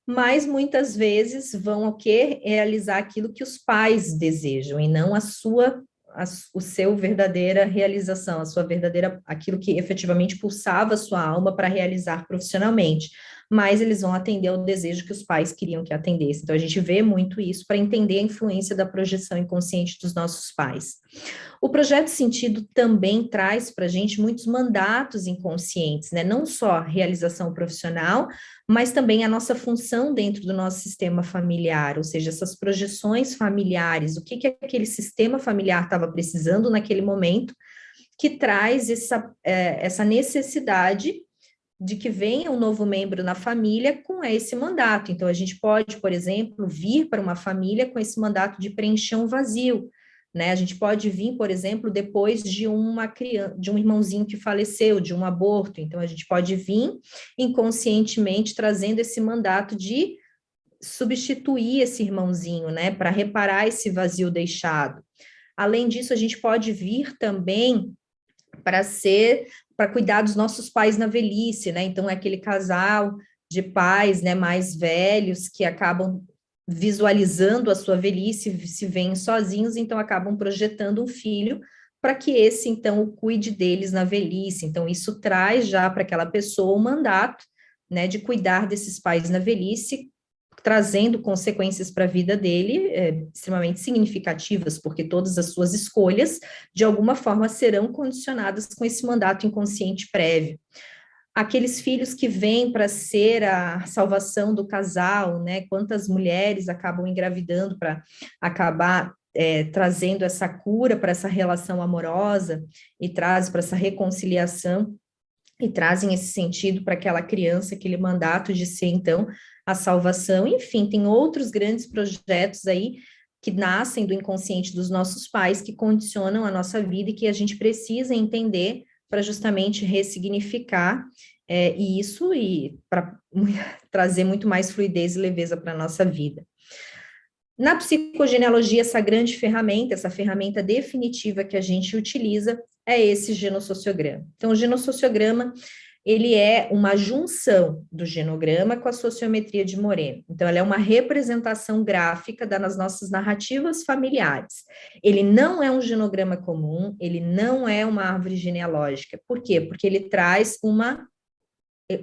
mas muitas vezes vão o quê? Realizar aquilo que os pais desejam e não o seu verdadeira realização, aquilo que efetivamente pulsava a sua alma para realizar profissionalmente, mas eles vão atender ao desejo que os pais queriam que atendesse. Então, a gente vê muito isso para entender a influência da projeção inconsciente dos nossos pais. O projeto sentido também traz para a gente muitos mandatos inconscientes, Não só a realização profissional, mas também a nossa função dentro do nosso sistema familiar, ou seja, essas projeções familiares, o que aquele sistema familiar estava precisando naquele momento, que traz essa necessidade de que venha um novo membro na família com esse mandato. Então, a gente pode, por exemplo, vir para uma família com esse mandato de preencher um vazio, né? A gente pode vir, por exemplo, depois de uma criança, de um irmãozinho que faleceu, de um aborto. Então, a gente pode vir inconscientemente trazendo esse mandato de substituir esse irmãozinho, né? Para reparar esse vazio deixado. Além disso, a gente pode vir também para cuidar dos nossos pais na velhice, né? Então, é aquele casal de pais, né, mais velhos que acabam visualizando a sua velhice, se veem sozinhos, então acabam projetando um filho para que esse, então, o cuide deles na velhice. Então, isso traz já para aquela pessoa o mandato, né, de cuidar desses pais na velhice, trazendo consequências para a vida dele extremamente significativas, porque todas as suas escolhas, de alguma forma, serão condicionadas com esse mandato inconsciente prévio. Aqueles filhos que vêm para ser a salvação do casal, né? Quantas mulheres acabam engravidando para acabar trazendo essa cura para essa relação amorosa e traz para essa reconciliação e trazem esse sentido para aquela criança, aquele mandato de ser, então, a salvação. Enfim, tem outros grandes projetos aí que nascem do inconsciente dos nossos pais, que condicionam a nossa vida e que a gente precisa entender para justamente ressignificar isso e para trazer muito mais fluidez e leveza para a nossa vida. Na psicogenealogia, essa grande ferramenta, essa ferramenta definitiva que a gente utiliza é esse genossociograma. Então, o genossociograma, ele é uma junção do genograma com a sociometria de Moreno. Então, ela é uma representação gráfica das nossas narrativas familiares. Ele não é um genograma comum, ele não é uma árvore genealógica. Por quê? Porque ele traz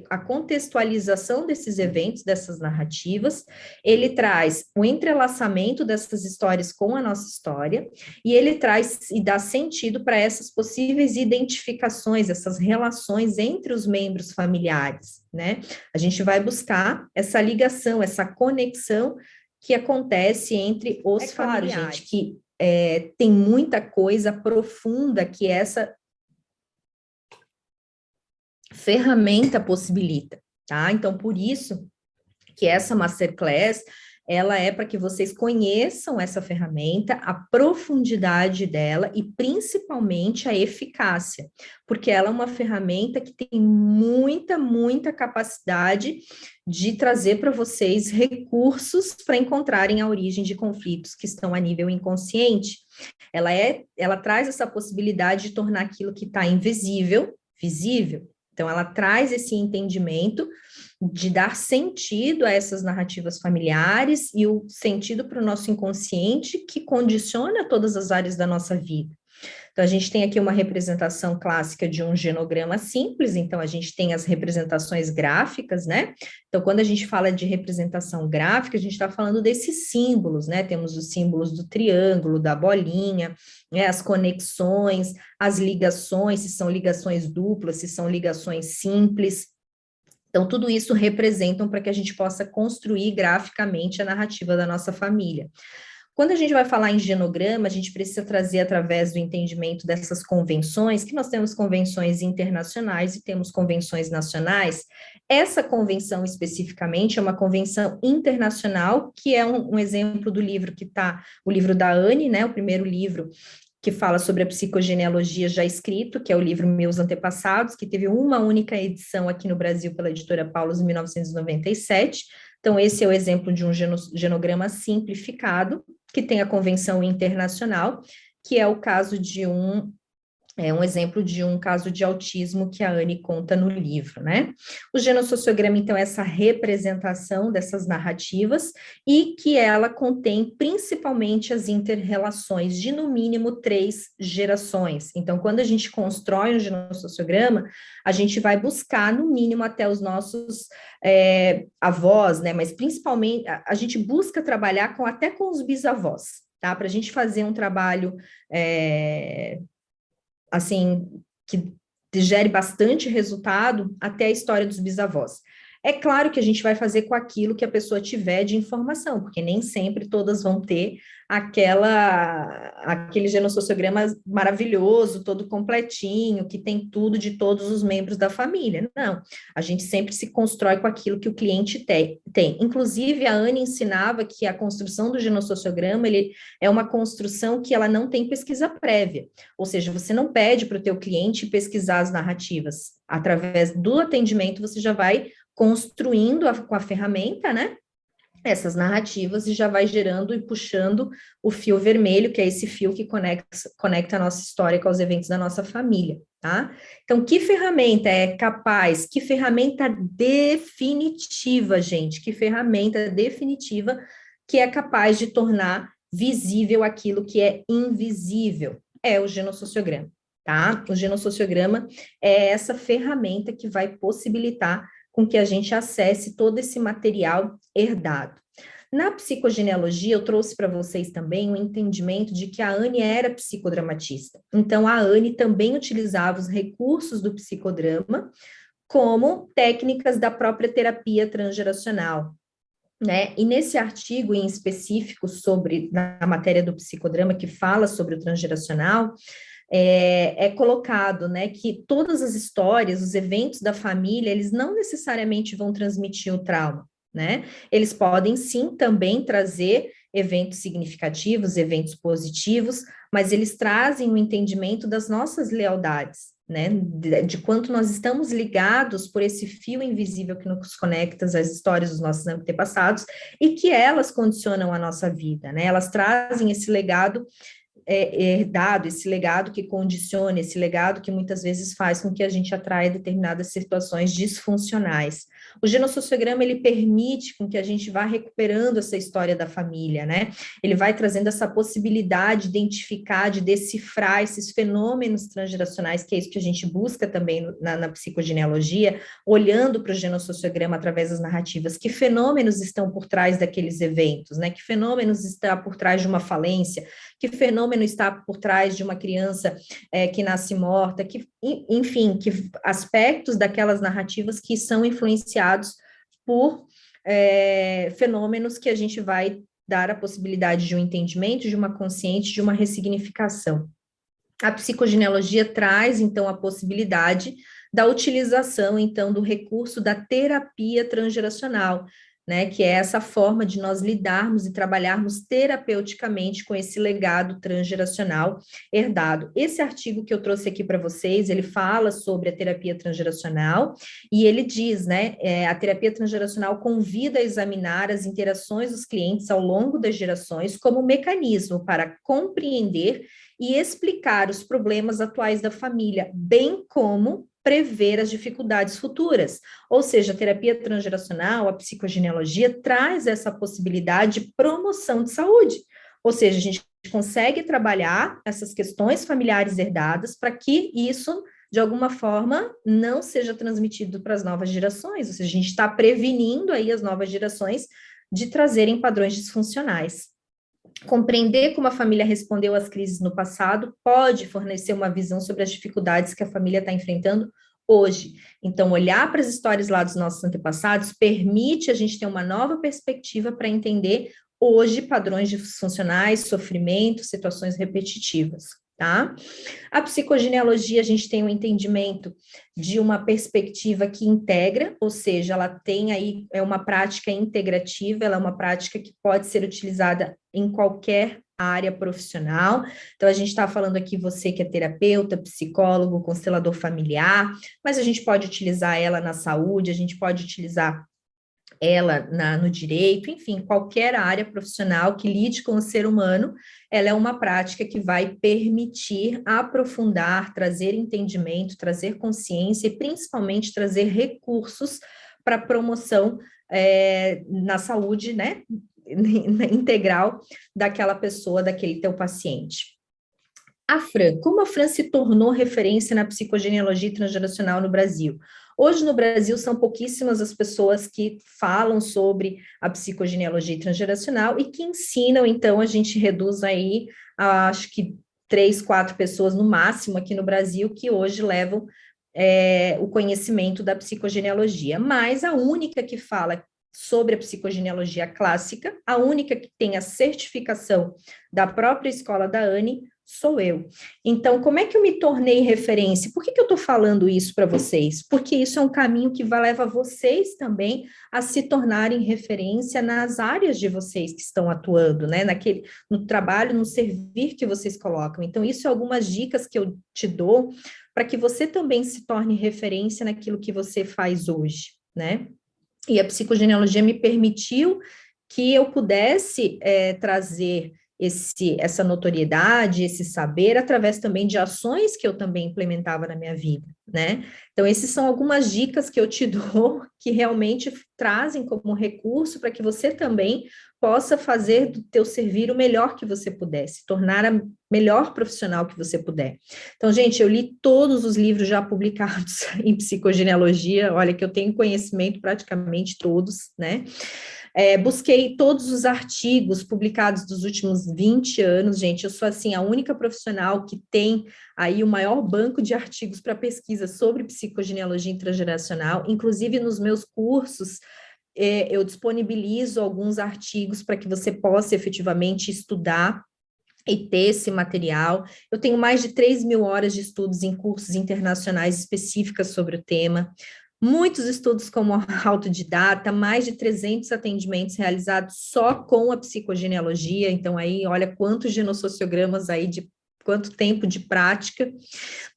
a contextualização desses eventos, dessas narrativas, ele traz o entrelaçamento dessas histórias com a nossa história, e ele traz e dá sentido para essas possíveis identificações, essas relações entre os membros familiares, né? A gente vai buscar essa ligação, essa conexão que acontece entre os familiares. Claro, gente, que tem muita coisa profunda que essa ferramenta possibilita, tá? Então, por isso que essa masterclass, ela é para que vocês conheçam essa ferramenta, a profundidade dela e principalmente a eficácia, porque ela é uma ferramenta que tem muita capacidade de trazer para vocês recursos para encontrarem a origem de conflitos que estão a nível inconsciente. Ela traz essa possibilidade de tornar aquilo que está invisível, visível. Então, ela traz esse entendimento de dar sentido a essas narrativas familiares e o sentido para o nosso inconsciente que condiciona todas as áreas da nossa vida. Então, a gente tem aqui uma representação clássica de um genograma simples, então a gente tem as representações gráficas, né? Então, quando a gente fala de representação gráfica, a gente está falando desses símbolos, né? Temos os símbolos do triângulo, da bolinha, né? As conexões, as ligações, se são ligações duplas, se são ligações simples. Então, tudo isso representam para que a gente possa construir graficamente a narrativa da nossa família. Quando a gente vai falar em genograma, a gente precisa trazer através do entendimento dessas convenções, que nós temos convenções internacionais e temos convenções nacionais. Essa convenção especificamente é uma convenção internacional, que é um exemplo do livro que está, o livro da Anne, né, o primeiro livro que fala sobre a psicogenealogia já escrito, que é o livro Meus Antepassados, que teve uma única edição aqui no Brasil pela editora Paulus em 1997. Então, esse é o exemplo de um genograma simplificado, que tem a convenção internacional, que é o caso de um exemplo de um caso de autismo que a Anne conta no livro, né? O genossociograma, então, é essa representação dessas narrativas e que ela contém principalmente as inter-relações de, no mínimo, 3 gerações. Então, quando a gente constrói um genossociograma, a gente vai buscar, no mínimo, até os nossos avós, né? Mas, principalmente, a gente busca trabalhar até com os bisavós, tá? Para a gente fazer um trabalho assim, que gere bastante resultado até a história dos bisavós. É claro que a gente vai fazer com aquilo que a pessoa tiver de informação, porque nem sempre todas vão ter aquele genossociograma maravilhoso, todo completinho, que tem tudo de todos os membros da família. Não, a gente sempre se constrói com aquilo que o cliente tem. Inclusive, a Anne ensinava que a construção do genossociograma, ele é uma construção que ela não tem pesquisa prévia, ou seja, você não pede para o teu cliente pesquisar as narrativas. Através do atendimento, você já vai construindo com a ferramenta, né? Essas narrativas e já vai gerando e puxando o fio vermelho, que é esse fio que conecta a nossa história com os eventos da nossa família, tá? Então, que ferramenta é capaz, que ferramenta definitiva, gente, que ferramenta definitiva que é capaz de tornar visível aquilo que é invisível? É o genossociograma, tá? O genossociograma é essa ferramenta que vai possibilitar com que a gente acesse todo esse material herdado. Na psicogenealogia, eu trouxe para vocês também o entendimento de que a Anne era psicodramatista. Então, a Anne também utilizava os recursos do psicodrama como técnicas da própria terapia transgeracional, né? E nesse artigo em específico na matéria do psicodrama que fala sobre o transgeracional, é colocado, né, que todas as histórias, os eventos da família, eles não necessariamente vão transmitir o trauma, né? Eles podem sim também trazer eventos significativos, eventos positivos, mas eles trazem o entendimento das nossas lealdades, né? De quanto nós estamos ligados por esse fio invisível que nos conecta às histórias dos nossos antepassados e que elas condicionam a nossa vida, né? Elas trazem esse legado herdado, esse legado que condiciona, esse legado que muitas vezes faz com que a gente atraia determinadas situações disfuncionais. O genossociograma, ele permite com que a gente vá recuperando essa história da família, né? Ele vai trazendo essa possibilidade de identificar, de decifrar esses fenômenos transgeracionais, que é isso que a gente busca também na psicogenealogia, olhando para o genossociograma através das narrativas, que fenômenos estão por trás daqueles eventos, né? Que fenômenos está por trás de uma falência, que fenômeno está por trás de uma criança que nasce morta, enfim, que aspectos daquelas narrativas que são influenciados por fenômenos que a gente vai dar a possibilidade de um entendimento, de uma consciência, de uma ressignificação. A psicogenealogia traz, então, a possibilidade da utilização, então, do recurso da terapia transgeracional, né, que é essa forma de nós lidarmos e trabalharmos terapeuticamente com esse legado transgeracional herdado. Esse artigo que eu trouxe aqui para vocês, ele fala sobre a terapia transgeracional e ele diz, né, a terapia transgeracional convida a examinar as interações dos clientes ao longo das gerações como mecanismo para compreender e explicar os problemas atuais da família, bem como prever as dificuldades futuras. Ou seja, a terapia transgeracional, a psicogenealogia, traz essa possibilidade de promoção de saúde. Ou seja, a gente consegue trabalhar essas questões familiares herdadas para que isso, de alguma forma, não seja transmitido para as novas gerações. Ou seja, a gente está prevenindo aí as novas gerações de trazerem padrões disfuncionais. Compreender como a família respondeu às crises no passado pode fornecer uma visão sobre as dificuldades que a família está enfrentando hoje. Então, olhar para as histórias lá dos nossos antepassados permite a gente ter uma nova perspectiva para entender hoje padrões disfuncionais, sofrimento, situações repetitivas, tá? A psicogenealogia, a gente tem um entendimento de uma perspectiva que integra, ou seja, ela tem aí, é uma prática integrativa, ela é uma prática que pode ser utilizada em qualquer área profissional. Então, a gente está falando aqui, você que é terapeuta, psicólogo, constelador familiar, mas a gente pode utilizar ela na saúde, a gente pode utilizar ela no direito, enfim, qualquer área profissional que lide com o ser humano, ela é uma prática que vai permitir aprofundar, trazer entendimento, trazer consciência e principalmente trazer recursos para promoção na saúde, né, integral daquela pessoa, daquele teu paciente. A Fran, como a Fran se tornou referência na psicogenealogia transgeracional no Brasil? Hoje no Brasil são pouquíssimas as pessoas que falam sobre a psicogenealogia transgeracional e que ensinam, então a gente reduz aí, acho que 3, 4 pessoas no máximo aqui no Brasil que hoje levam o conhecimento da psicogenealogia, mas a única que fala sobre a psicogenealogia clássica, a única que tem a certificação da própria escola da ANE, sou eu. Então, como é que eu me tornei referência? Por que eu estou falando isso para vocês? Porque isso é um caminho que vai levar vocês também a se tornarem referência nas áreas de vocês que estão atuando, né? No trabalho, no servir que vocês colocam. Então, isso é algumas dicas que eu te dou para que você também se torne referência naquilo que você faz hoje, né? E a psicogenealogia me permitiu que eu pudesse trazer essa notoriedade, esse saber, através também de ações que eu também implementava na minha vida, né? Então, essas são algumas dicas que eu te dou, que realmente trazem como recurso para que você também possa fazer do teu servir o melhor que você puder, se tornar a melhor profissional que você puder. Então, gente, eu li todos os livros já publicados em psicogenealogia, olha que eu tenho conhecimento praticamente todos, né? Busquei todos os artigos publicados dos últimos 20 anos, gente. Eu sou, assim, a única profissional que tem aí o maior banco de artigos para pesquisa sobre psicogenealogia intrageracional. Inclusive, nos meus cursos, eu disponibilizo alguns artigos para que você possa efetivamente estudar e ter esse material. Eu tenho mais de 3.000 horas de estudos em cursos internacionais específicas sobre o tema. Muitos estudos como autodidata, mais de 300 atendimentos realizados só com a psicogenealogia, então aí olha quantos genossociogramas aí de quanto tempo de prática,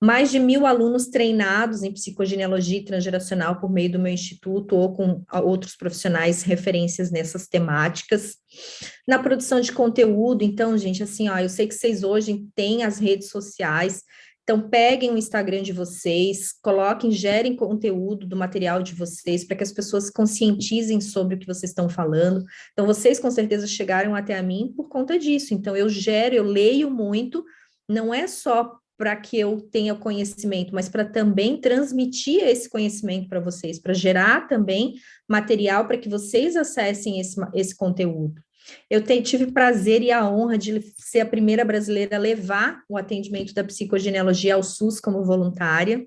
mais de 1.000 alunos treinados em psicogenealogia transgeracional por meio do meu instituto ou com outros profissionais referências nessas temáticas. Na produção de conteúdo, então, gente, assim, ó, eu sei que vocês hoje têm as redes sociais, então, peguem o Instagram de vocês, coloquem, gerem conteúdo do material de vocês, para que as pessoas conscientizem sobre o que vocês estão falando. Então, vocês com certeza chegaram até a mim por conta disso. Então, eu leio muito, não é só para que eu tenha conhecimento, mas para também transmitir esse conhecimento para vocês, para gerar também material para que vocês acessem esse conteúdo. Eu tive prazer e a honra de ser a primeira brasileira a levar o atendimento da psicogenealogia ao SUS como voluntária.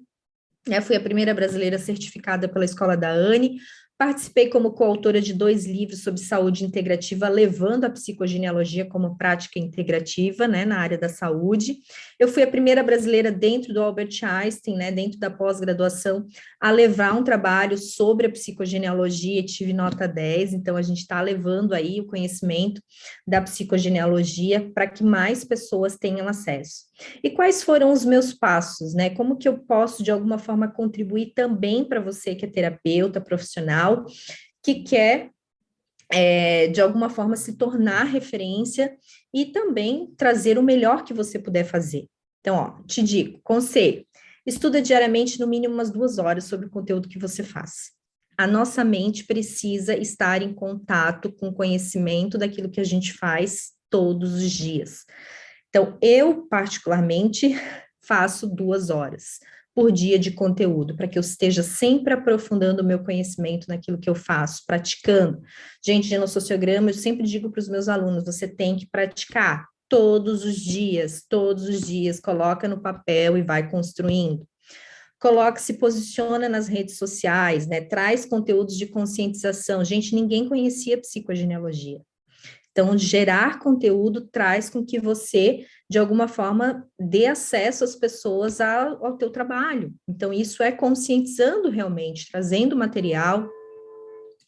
Fui a primeira brasileira certificada pela Escola da ANE, participei como coautora de 2 livros sobre saúde integrativa, levando a psicogenealogia como prática integrativa, né, na área da saúde. Eu fui a primeira brasileira dentro do Albert Einstein, né, dentro da pós-graduação, a levar um trabalho sobre a psicogenealogia e tive nota 10, então a gente está levando aí o conhecimento da psicogenealogia para que mais pessoas tenham acesso. E quais foram os meus passos, né? Como que eu posso, de alguma forma, contribuir também para você que é terapeuta profissional, que quer, de alguma forma, se tornar referência e também trazer o melhor que você puder fazer. Então, ó, te digo, conselho, estuda diariamente no mínimo umas 2 horas sobre o conteúdo que você faz. A nossa mente precisa estar em contato com o conhecimento daquilo que a gente faz todos os dias. Então, eu, particularmente, faço 2 horas por dia de conteúdo, para que eu esteja sempre aprofundando o meu conhecimento naquilo que eu faço, praticando. Gente, genossociograma, eu sempre digo para os meus alunos, você tem que praticar todos os dias, coloca no papel e vai construindo. Coloca, se posiciona nas redes sociais, né? Traz conteúdos de conscientização. Gente, ninguém conhecia psicogenealogia. Então, gerar conteúdo traz com que você, de alguma forma, dê acesso às pessoas ao teu trabalho. Então, isso é conscientizando realmente, trazendo material.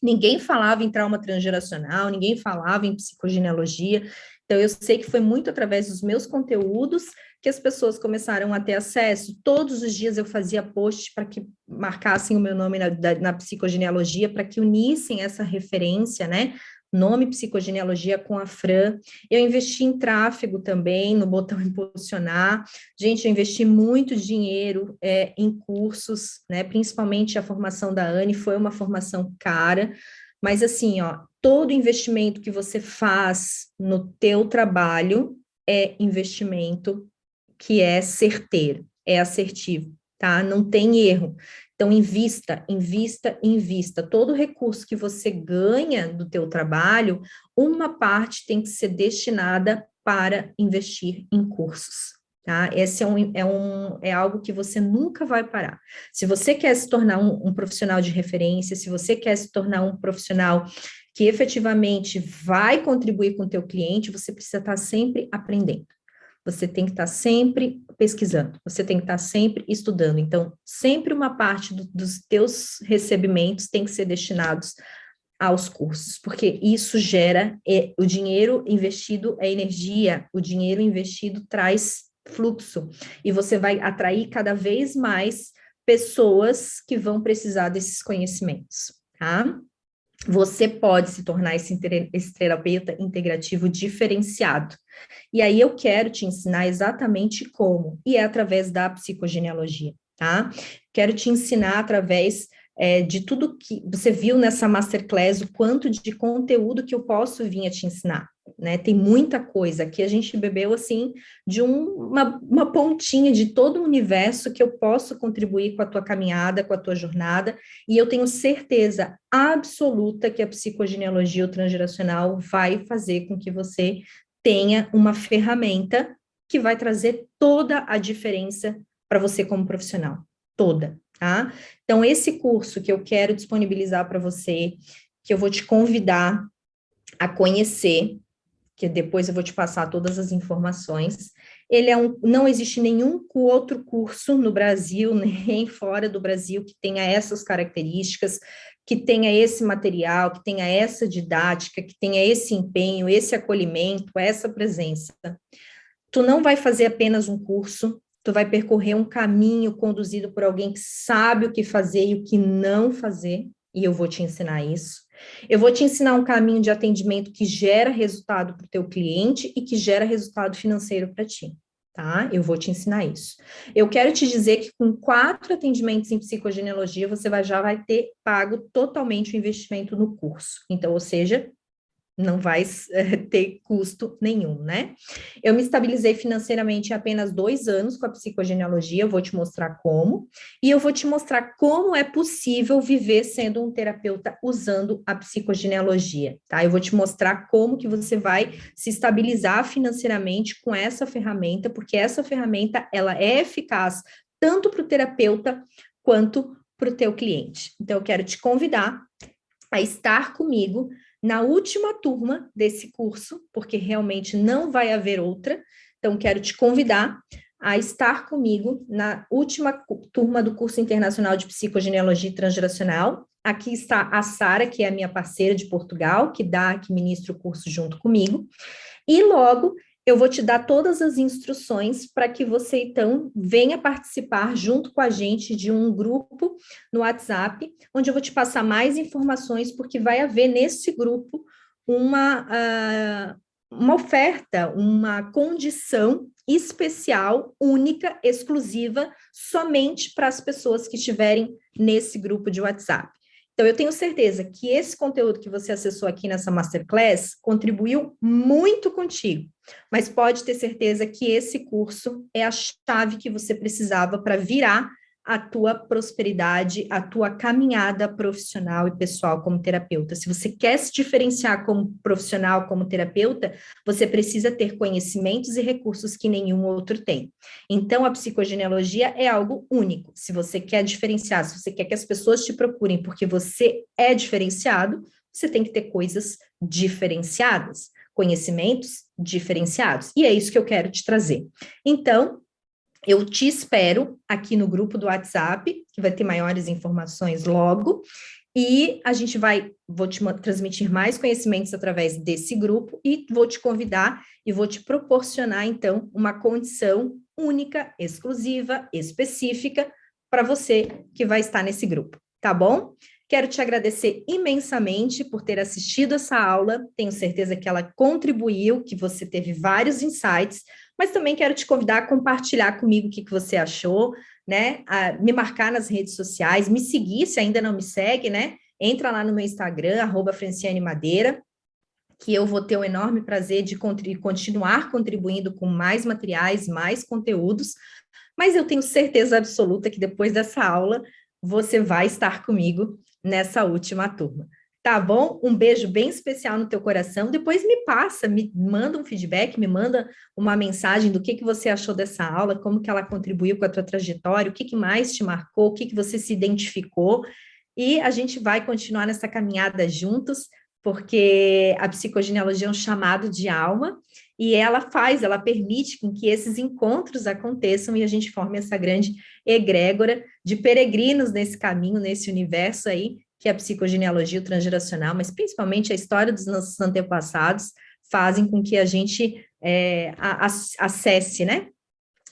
Ninguém falava em trauma transgeracional, ninguém falava em psicogenealogia. Então, eu sei que foi muito através dos meus conteúdos que as pessoas começaram a ter acesso. Todos os dias eu fazia post para que marcassem o meu nome na psicogenealogia, para que unissem essa referência, né? Nome psicogenealogia com a Fran. Eu investi em tráfego também, no botão impulsionar. Gente, eu investi muito dinheiro em cursos, né? Principalmente a formação da Anne foi uma formação cara, mas assim, ó, todo investimento que você faz no teu trabalho é investimento que é certeiro, é assertivo, tá? Não tem erro. Então, invista, invista, invista. Todo recurso que você ganha do teu trabalho, uma parte tem que ser destinada para investir em cursos. tá? Esse é algo que você nunca vai parar. Se você quer se tornar um profissional de referência, se você quer se tornar um profissional que efetivamente vai contribuir com o teu cliente, você precisa estar sempre aprendendo. Você tem que estar sempre pesquisando, você tem que estar sempre estudando. Então, sempre uma parte dos teus recebimentos tem que ser destinados aos cursos, porque isso gera, o dinheiro investido é energia, o dinheiro investido traz fluxo, e você vai atrair cada vez mais pessoas que vão precisar desses conhecimentos, tá? Você pode se tornar esse terapeuta integrativo diferenciado. E aí eu quero te ensinar exatamente como, e é através da psicogenealogia, tá? Quero te ensinar através de tudo que você viu nessa masterclass, o quanto de conteúdo que eu posso vir a te ensinar, né? Tem muita coisa que a gente bebeu, assim, de uma pontinha de todo o universo que eu posso contribuir com a tua caminhada, com a tua jornada, e eu tenho certeza absoluta que a psicogenealogia ou transgeracional vai fazer com que você tenha uma ferramenta que vai trazer toda a diferença para você como profissional, toda, tá? Então, esse curso que eu quero disponibilizar para você, que eu vou te convidar a conhecer, que depois eu vou te passar todas as informações, não existe nenhum outro curso no Brasil, nem fora do Brasil, que tenha essas características, que tenha esse material, que tenha essa didática, que tenha esse empenho, esse acolhimento, essa presença. Tu não vai fazer apenas um curso, tu vai percorrer um caminho conduzido por alguém que sabe o que fazer e o que não fazer, e eu vou te ensinar isso. Eu vou te ensinar um caminho de atendimento que gera resultado para o teu cliente e que gera resultado financeiro para ti, tá? Eu vou te ensinar isso. Eu quero te dizer que com 4 atendimentos em psicogenealogia, você já vai ter pago totalmente o investimento no curso. Então, ou seja, não vai ter custo nenhum, né? Eu me estabilizei financeiramente em apenas 2 anos com a psicogenealogia, eu vou te mostrar como, e eu vou te mostrar como é possível viver sendo um terapeuta usando a psicogenealogia, tá? Eu vou te mostrar como que você vai se estabilizar financeiramente com essa ferramenta, porque essa ferramenta, ela é eficaz tanto para o terapeuta quanto para o teu cliente. Então, eu quero te convidar a estar comigo na última turma desse curso, porque realmente não vai haver outra. Então, quero te convidar a estar comigo na última turma do curso internacional de psicogenealogia transgeracional. Aqui está a Sara, que é a minha parceira de Portugal, que ministra o curso junto comigo. E logo eu vou te dar todas as instruções para que você, então, venha participar junto com a gente de um grupo no WhatsApp, onde eu vou te passar mais informações, porque vai haver nesse grupo uma oferta, uma condição especial, única, exclusiva, somente para as pessoas que estiverem nesse grupo de WhatsApp. Então, eu tenho certeza que esse conteúdo que você acessou aqui nessa Masterclass contribuiu muito contigo, mas pode ter certeza que esse curso é a chave que você precisava para virar a tua prosperidade, a tua caminhada profissional e pessoal como terapeuta. Se você quer se diferenciar como profissional, como terapeuta, você precisa ter conhecimentos e recursos que nenhum outro tem. Então, a psicogenealogia é algo único. Se você quer diferenciar, se você quer que as pessoas te procurem porque você é diferenciado, você tem que ter coisas diferenciadas, conhecimentos diferenciados. E é isso que eu quero te trazer. Então, eu te espero aqui no grupo do WhatsApp, que vai ter maiores informações logo, e vou te transmitir mais conhecimentos através desse grupo e vou te convidar e vou te proporcionar, então, uma condição única, exclusiva, específica para você que vai estar nesse grupo, tá bom? Quero te agradecer imensamente por ter assistido essa aula, tenho certeza que ela contribuiu, que você teve vários insights, mas também quero te convidar a compartilhar comigo o que você achou, né? A me marcar nas redes sociais, me seguir se ainda não me segue, né? Entra lá no meu Instagram, @FrancianeMadeira, que eu vou ter o enorme prazer de continuar contribuindo com mais materiais, mais conteúdos, mas eu tenho certeza absoluta que depois dessa aula, você vai estar comigo nessa última turma. Tá bom? Um beijo bem especial no teu coração. Depois me passa, me manda um feedback, me manda uma mensagem do que você achou dessa aula, como que ela contribuiu com a tua trajetória, o que que mais te marcou, o que que você se identificou. E a gente vai continuar nessa caminhada juntos, porque a psicogenealogia é um chamado de alma e ela permite com que esses encontros aconteçam e a gente forme essa grande egrégora de peregrinos nesse caminho, nesse universo aí, que é a psicogenealogia o transgeracional, mas principalmente a história dos nossos antepassados, fazem com que a gente acesse, né?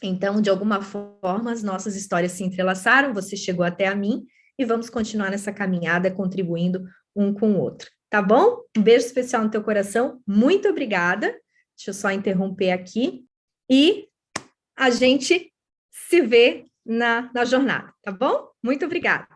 Então, de alguma forma, as nossas histórias se entrelaçaram, você chegou até a mim, e vamos continuar nessa caminhada, contribuindo um com o outro. Tá bom? Um beijo especial no teu coração, muito obrigada. Deixa eu só interromper aqui, e a gente se vê na jornada, tá bom? Muito obrigada.